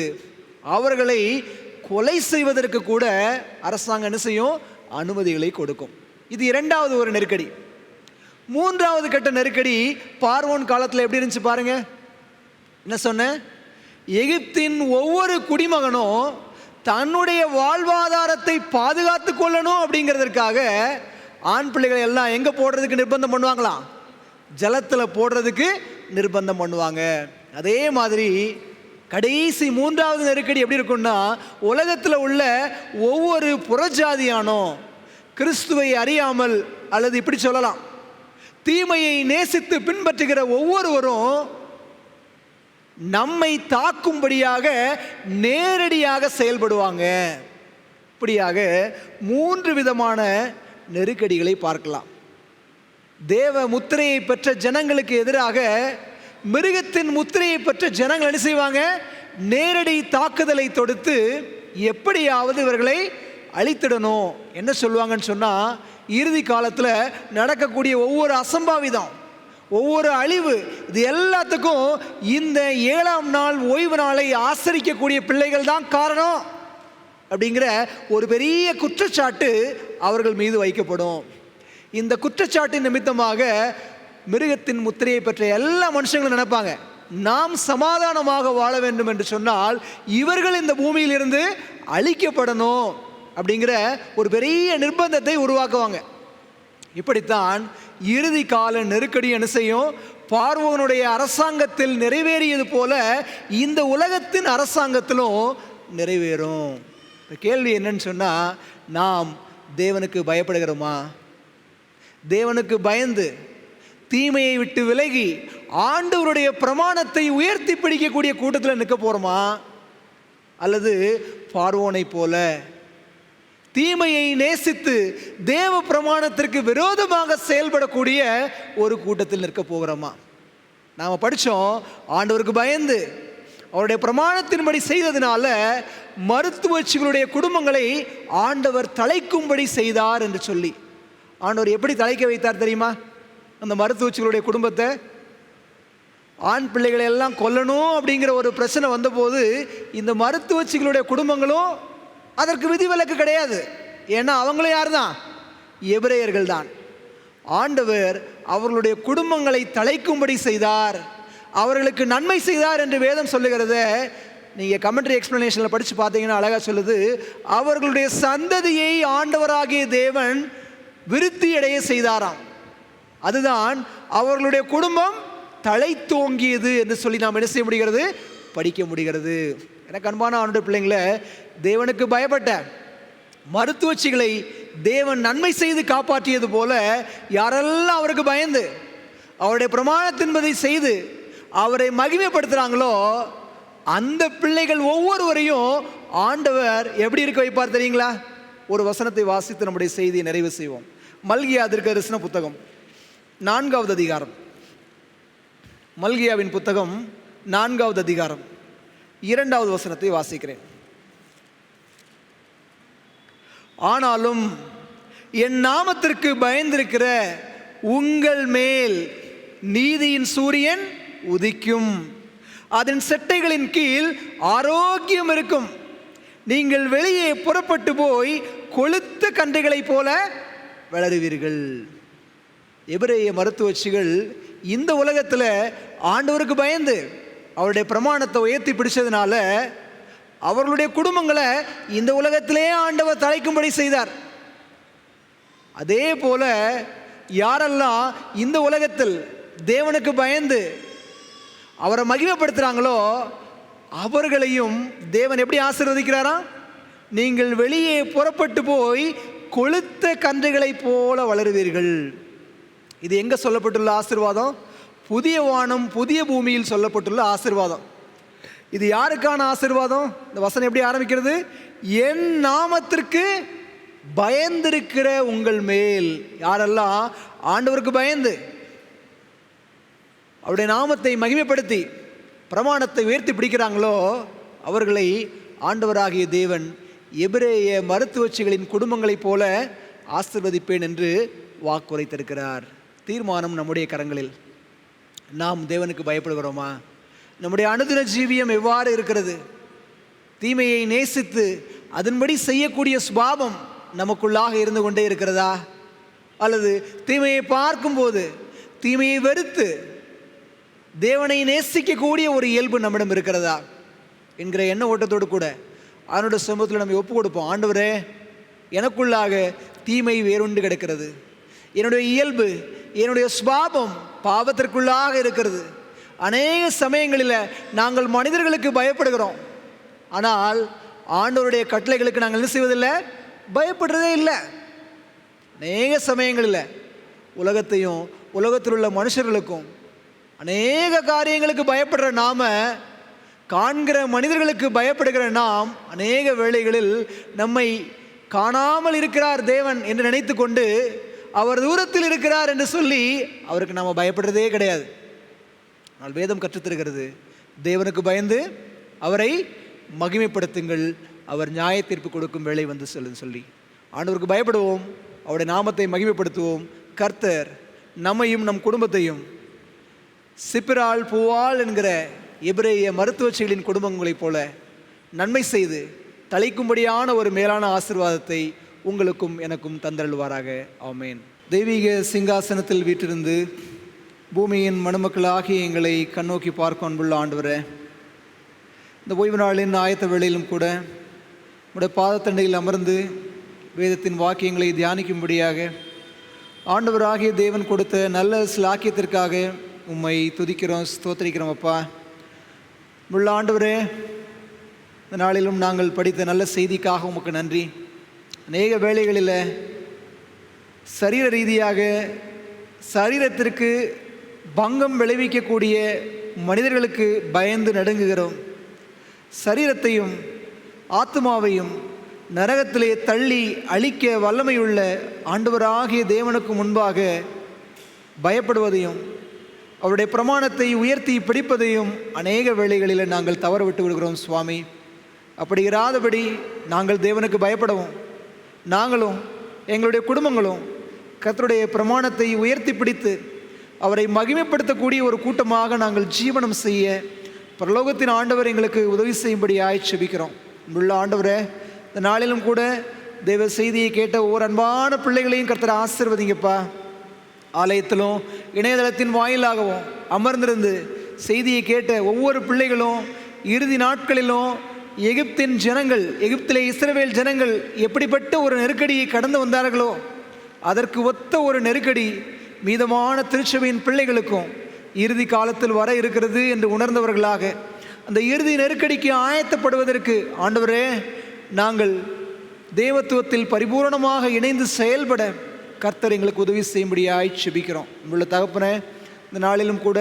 அவர்களை கொலை செய்வதற்கு கூட அரசாங்கம் என்ன செய்யும்? அனுமதிகளை கொடுக்கும். இது இரண்டாவது ஒரு நெருக்கடி. மூன்றாவது கட்ட நெருக்கடி பார்வோன் காலத்தில் எப்படி இருந்துச்சு பாருங்க. என்ன சொன்ன? எகிப்தின் ஒவ்வொரு குடிமகனும் தன்னுடைய வாழ்வாதாரத்தை பாதுகாத்து கொள்ளணும் அப்படிங்கிறதுக்காக ஆண் பிள்ளைகளை எல்லாம் எங்கே போடுறதுக்கு நிர்பந்தம் பண்ணுவாங்களாம்? ஜலத்தில் போடுறதுக்கு நிர்பந்தம் பண்ணுவாங்க. அதே மாதிரி கடைசி மூன்றாவது நெருக்கடி எப்படி இருக்குன்னா, உலகத்தில் உள்ள ஒவ்வொரு புறஜாதியானோ கிறிஸ்துவை அறியாமல் அல்லது இப்படி சொல்லலாம் தீமையை நேசித்து பின்பற்றுகிற ஒவ்வொருவரும் நம்மை தாக்கும்படியாக நேரடியாக செயல்படுவாங்க. இப்படியாக 3 விதமான நெருக்கடிகளை பார்க்கலாம். தேவ முத்திரையை பெற்ற ஜனங்களுக்கு எதிராக மிருகத்தின் முத்திரையை பெற்ற ஜனங்கள் என்ன செய்வாங்க? நேரடி தாக்குதலை தொடுத்து எப்படியாவது இவர்களை அழித்திடணும். என்ன சொல்லுவாங்கன்னு சொன்னால், இறுதி காலத்தில் நடக்கக்கூடிய ஒவ்வொரு அசம்பாவிதம், ஒவ்வொரு அழிவு, இது எல்லாத்துக்கும் இந்த 7ஆம் நாள் ஓய்வு நாளை ஆசரிக்கக்கூடிய பிள்ளைகள் தான் காரணம் அப்படிங்கிற ஒரு பெரிய குற்றச்சாட்டு அவர்கள் மீது வைக்கப்படும். இந்த குற்றச்சாட்டின் நிமித்தமாக மிருகத்தின் முத்திரையை பெற்ற எல்லா மனுஷங்களும் நினைப்பாங்க, நாம் சமாதானமாக வாழ வேண்டும் என்று சொன்னால் இவர்கள் இந்த பூமியிலிருந்து அழிக்கப்படணும் அப்படிங்கிற ஒரு பெரிய நிர்பந்தத்தை உருவாக்குவாங்க. இப்படித்தான் இறுதி கால நெருக்கடி என்ன செய்யும்? பார்வோனுடைய அரசாங்கத்தில் நிறைவேறியது போல இந்த உலகத்தின் அரசாங்கத்திலும் நிறைவேறும். கேள்வி என்னன்னு சொன்னால், நாம் தேவனுக்கு பயப்படுகிறோமா? தேவனுக்கு பயந்து தீமையை விட்டு விலகி ஆண்டவருடைய பிரமாணத்தை உயர்த்தி பிடிக்கக்கூடிய கூட்டத்தில் நிற்க போகிறோமா? அல்லது பார்வோனை போல தீமையை நேசித்து தேவ பிரமாணத்திற்கு விரோதமாக செயல்படக்கூடிய ஒரு கூட்டத்தில் நிற்க போகிறோமா? நாம் படித்தோம், ஆண்டவருக்கு பயந்து அவருடைய பிரமாணத்தின்படி செய்ததினால மருத்துவச்சிகளுடைய குடும்பங்களை ஆண்டவர் தழைக்கும்படி செய்தார் என்று சொல்லி. ஆண்டவர் எப்படி தழைக்க வைத்தார் தெரியுமா? அந்த மருத்துவச்சிகளுடைய குடும்பத்தை ஆண் பிள்ளைகளை எல்லாம் கொல்லணும் அப்படிங்கிற ஒரு பிரச்சனை வந்தபோது இந்த மருத்துவச்சிகளுடைய குடும்பங்களும் அதற்கு விதிவிலக்கு கிடையாது. ஏன்னா அவங்களும் யார் தான்? எபிரேயர்கள் தான். ஆண்டவர் அவர்களுடைய குடும்பங்களை தழைக்கும்படி செய்தார், அவர்களுக்கு நன்மை செய்தார் என்று வேதம் சொல்லுகிறத நீங்கள் கமெண்ட்ரி எக்ஸ்பிளனேஷனில் படித்து பார்த்தீங்கன்னா அழகாக சொல்லுது. அவர்களுடைய சந்ததியை ஆண்டவராகிய தேவன் விருத்தி அடைய செய்தாராம். அதுதான் அவர்களுடைய குடும்பம் தழைத்தோங்கியது என்று சொல்லி நாம் என்ன செய்ய முடிகிறது? படிக்க முடிகிறது. எனக்கு அன்பான ஆண்டவருடைய பிள்ளைங்களை, தேவனுக்கு பயப்பட்ட மருத்துவச்சிகளை தேவன் நன்மை செய்து காப்பாற்றியது போல யாரெல்லாம் அவருக்கு பயந்து அவருடைய பிரமாணத்தின்பதை செய்து அவரை மகிமைப்படுத்துகிறாங்களோ அந்த பிள்ளைகள் ஒவ்வொருவரையும் ஆண்டவர் எப்படி இருக்க வைப்பார் தெரியுங்களா? ஒரு வசனத்தை வாசித்து நம்முடைய செய்தியை நிறைவு செய்வோம். மல்கியா தீர்க்கதரிசன புத்தகம் 4வது அதிகாரம். மல்கியாவின் புத்தகம் 4வது அதிகாரம் 2வது வசனத்தை வாசிக்கிறேன். ஆனாலும் என் நாமத்திற்கு பயந்திருக்கிற உங்கள் மேல் நீதியின் சூரியன் உதிக்கும், அதன் செட்டைகளின் கீழ் ஆரோக்கியம் இருக்கும். நீங்கள் வெளியே புறப்பட்டு போய் கொழுத்த கன்றுகளைப் போல வளருவீர்கள். எபிரேய மருத்துவச்சிகள் இந்த உலகத்தில் ஆண்டவருக்கு பயந்து அவருடைய பிரமாணத்தை உயர்த்தி பிடிச்சதுனால அவர்களுடைய குடும்பங்களை இந்த உலகத்திலே ஆண்டவர் தழைக்கும்படி செய்தார். அதே போல யாரெல்லாம் இந்த உலகத்தில் தேவனுக்கு பயந்து அவரை மகிமைப்படுத்துகிறாங்களோ அவர்களையும் தேவன் எப்படி ஆசீர்வதிக்கிறாராம்? நீங்கள் வெளியே புறப்பட்டு போய் கொழுத்த கன்றுகளைப் போல வளருவீர்கள். இது எங்கே சொல்லப்பட்டுள்ள ஆசீர்வாதம்? புதிய வானம் புதிய பூமியில் சொல்லப்பட்டுள்ள ஆசீர்வாதம். இது யாருக்கான ஆசீர்வாதம்? இந்த வசனம் எப்படி ஆரம்பிக்கிறது? என் நாமத்திற்கு பயந்திருக்கிற உங்கள் மேல். யாரெல்லாம் ஆண்டவருக்கு பயந்து அவருடைய நாமத்தை மகிமைப்படுத்தி பிரமாணத்தை உயர்த்தி பிடிக்கிறாங்களோ அவர்களை ஆண்டவராகிய தேவன் எபிரேய மருத்துவச்சிகளின் குடும்பங்களைப் போல ஆசீர்வதிப்பேன் என்று வாக்குரைத்திருக்கிறார். தீர்மானம் நம்முடைய கரங்களில். நாம் தேவனுக்கு பயப்படுகிறோமா? நம்முடைய அனுதின ஜீவியம் எவ்வாறு இருக்கிறது? தீமையை நேசித்து அதன்படி செய்யக்கூடிய சுபாவம் நமக்குள்ளாக இருந்து கொண்டே இருக்கிறதா? அல்லது தீமையை பார்க்கும்போது தீமையை வெறுத்து தேவனை நேசிக்கக்கூடிய ஒரு இயல்பு நம்மிடம் இருக்கிறதா என்கிற எண்ண ஓட்டத்தோடு கூட அவனுடைய சமூகத்தில் நம்ம ஒப்பு கொடுப்போம். ஆண்டவரே, எனக்குள்ளாக தீமை வேறுண்டு கிடக்கிறது, என்னுடைய இயல்பு என்னுடைய சுபாவம் பாவத்திற்குள்ளாக இருக்கிறது. அநேக சமயங்களில் நாங்கள் மனிதர்களுக்கு பயப்படுகிறோம், ஆனால் ஆண்டவருடைய கட்டளைகளுக்கு நாங்கள் என்ன செய்வதில்லை? பயப்படுறதே இல்லை. அநேக சமயங்களில் உலகத்தையும் உலகத்தில் உள்ள மனுஷர்களுக்கும் அநேக காரியங்களுக்கு பயப்படுற நாம, காண்கிற மனிதர்களுக்கு பயப்படுகிற நாம் அநேக வேளைகளில் நம்மை காணாமல் இருக்கிறார் தேவன் என்று நினைத்து கொண்டு அவர் தூரத்தில் இருக்கிறார் என்று சொல்லி அவருக்கு நாம் பயப்படுறதே கிடையாது. ஆனால் வேதம் கற்றுத்தருகிறது, தேவனுக்கு பயந்து அவரை மகிமைப்படுத்துங்கள், அவர் நியாய தீர்ப்பு கொடுக்கும் வேளை வந்து சொல்லுன்னு சொல்லி ஆண்டவருக்கு பயப்படுவோம், அவருடைய நாமத்தை மகிமைப்படுத்துவோம். கர்த்தர் நம்மையும் நம் குடும்பத்தையும் சிப்பிராள் பூவாள் என்கிற எபிரேய மருத்துவ செயலின் குடும்பங்களைப் போல நன்மை செய்து தழைக்கும்படியான ஒரு மேலான ஆசீர்வாதத்தை உங்களுக்கும் எனக்கும் தந்தருள்வாராக. ஆமேன். தெய்வீக சிங்காசனத்தில் வீற்றிருந்து பூமியின் மணமக்களாகிய எங்களை கண்ணோக்கி பார்க்க அன்புள்ள ஆண்டவரே, இந்த ஓய்வு நாளின் ஆயத்த வேளையிலும் கூட உடைய பாதத்தண்டையில் அமர்ந்து வேதத்தின் வாக்கியங்களை தியானிக்கும்படியாக ஆண்டவராகிய தேவன் கொடுத்த நல்ல சிலாக்கியத்திற்காக உம்மை துதிக்கிறோம், ஸ்தோத்திரிக்கிறோம். அப்பா, உள்ள ஆண்டவரே, இந்த நாளிலும் நாங்கள் படித்த நல்ல செய்திக்காக உமக்கு நன்றி. அநேக வேளைகளில் சரீர ரீதியாக சரீரத்திற்கு பங்கம் விளைவிக்கக்கூடிய மனிதர்களுக்கு பயந்து நடுங்குகிறோம். சரீரத்தையும் ஆத்மாவையும் நரகத்திலே தள்ளி அழிக்க வல்லமையுள்ள ஆண்டவராகிய தேவனுக்கு முன்பாக பயப்படுவதையும் அவருடைய பிரமாணத்தை உயர்த்தி பிடிப்பதையும் அநேக வேளைகளில் நாங்கள் தவற விட்டு விடுகிறோம் சுவாமி. அப்படி இராதபடி நாங்கள் தேவனுக்கு பயப்படவும், நாங்களும் எங்களுடைய குடும்பங்களும் கர்த்தருடைய பிரமாணத்தை உயர்த்தி பிடித்து அவரை மகிமைப்படுத்தக்கூடிய ஒரு கூட்டமாக நாங்கள் ஜீவனம் செய்ய பரலோகத்தின் ஆண்டவர் எங்களுக்கு உதவி செய்யும்படியாய் செபிக்கிறோம். உள்ள ஆண்டவரே, இந்த நாளிலும் கூட தேவ செய்தியை கேட்ட ஒவ்வொரு அன்பான பிள்ளைகளையும் கர்த்தர் ஆசீர்வதிங்கப்பா. ஆலயத்திலும் இணையதளத்தின் வாயிலாகவும் அமர்ந்திருந்து செய்தியை கேட்ட ஒவ்வொரு பிள்ளைகளும் இறுதி நாட்களிலும் எகிப்தின் ஜனங்கள், எகிப்திலே இஸ்ரவேல் ஜனங்கள் எப்படிப்பட்ட ஒரு நெருக்கடியை கடந்து வந்தார்களோ அதற்கு ஒத்த ஒரு நெருக்கடி மீதமான திருச்சபையின் பிள்ளைகளுக்கும் இறுதி காலத்தில் வர இருக்கிறது என்று உணர்ந்தவர்களாக அந்த இறுதி நெருக்கடிக்கு ஆயத்தப்படுவதற்கு ஆண்டவரே, நாங்கள் தேவத்துவத்தில் பரிபூரணமாக இணைந்து செயல்பட கர்த்தர் எங்களுக்கு உதவி செய்யும்படியாய் செபிக்கிறோம். உள்ள தகப்பனே, இந்த நாளிலும் கூட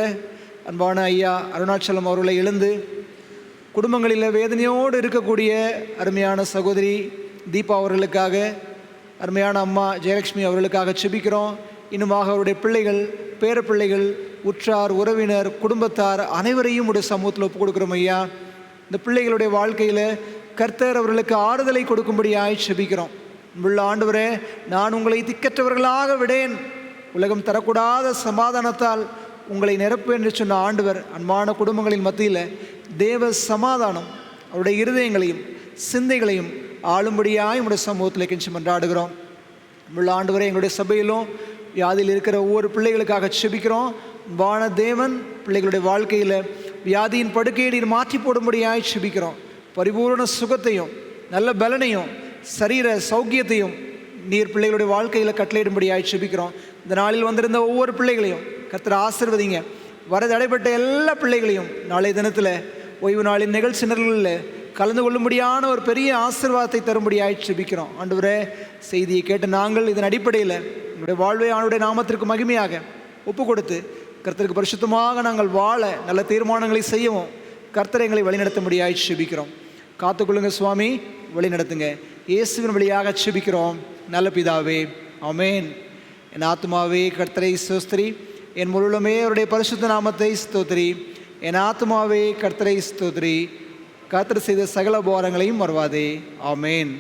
அன்பான ஐயா அருணாச்சலம் அவர்களை எழுந்து குடும்பங்களில் வேதனையோடு இருக்கக்கூடிய அருமையான சகோதரி தீபா அவர்களுக்காக, அருமையான அம்மா ஜெயலட்சுமி அவர்களுக்காக செபிக்கிறோம். இன்னுமாக அவருடைய பிள்ளைகள், பேர பிள்ளைகள், உற்றார் உறவினர், குடும்பத்தார் அனைவரையும் உடைய சமூகத்தில் ஒப்புக் கொடுக்குறோம் ஐயா. இந்த பிள்ளைகளுடைய வாழ்க்கையில் கர்த்தர் அவர்களுக்கு ஆறுதலை கொடுக்கும்படியாய் செபிக்கிறோம். உள்ள ஆண்டவரே, நான் உங்களை திக்கற்றவர்களாக விடேன், உலகம் தரக்கூடாத சமாதானத்தால் உங்களை நிரப்பு என்று சொன்ன ஆண்டவர் அன்பான குடும்பங்களின் மத்தியில் தேவ சமாதானம் அவருடைய இருதயங்களையும் சிந்தைகளையும் ஆளும்படியாய் உங்களுடைய சமூகத்தில் கெஞ்சி மன்றாடுகிறோம். உள்ள ஆண்டவரே, எங்களுடைய சபையிலும் வியாதியில் இருக்கிற ஒவ்வொரு பிள்ளைகளுக்காக செபிக்கிறோம். வான தேவன் பிள்ளைகளுடைய வாழ்க்கையில் வியாதியின் படுக்கையை நீர் மாற்றி போடும்படியாய் செபிக்கிறோம். பரிபூர்ண சுகத்தையும் நல்ல பலனையும் சரீர சௌக்கியத்தையும் நீர் பிள்ளைகளுடைய வாழ்க்கையில் கட்டளையிடும்படியாய் செபிக்கிறோம். இந்த நாளில் வந்திருந்த ஒவ்வொரு பிள்ளைகளையும் கர்த்தர் ஆசீர்வதிங்க. வர தடைப்பட்ட எல்லா பிள்ளைகளையும் நாளைய தினத்தில் ஓய்வு நாளின் நிகழ்ச்சி நிரலில் கலந்து கொள்ளும்படியான ஒரு பெரிய ஆசீர்வாதத்தை தரும்படியாய் செபிக்கிறோம். ஆண்டவரே, செய்தியை கேட்ட நாங்கள் இதன் அடிப்படையில் என்னுடைய வாழ்வை ஆண்டுடைய நாமத்திற்கு மகிமையாக ஒப்பு கொடுத்து கர்த்தருக்கு பரிசுத்தமாக நாங்கள் வாழ நல்ல தீர்மானங்களை செய்யவும் கர்த்தரை எங்களை வழிநடத்தும்படியாய் செபிக்கிறோம். காத்துக்கொள்ளுங்க சுவாமி, வழி நடத்துங்க. இயேசுவின் வழியாக செபிக்கிறோம் நல்ல பிதாவே, ஆமேன். என் ஆத்மாவே கர்த்தரை ஸ்தோத்திரி, என் முழுமே அவருடைய பரிசுத்த நாமத்தை ஸ்தோத்திரி. என் ஆத்மாவே கர்த்தரை ஸ்தோத்திரி, கர்த்தர் செய்த சகல உபகாரங்களையும் மறவாதே. ஆமேன்.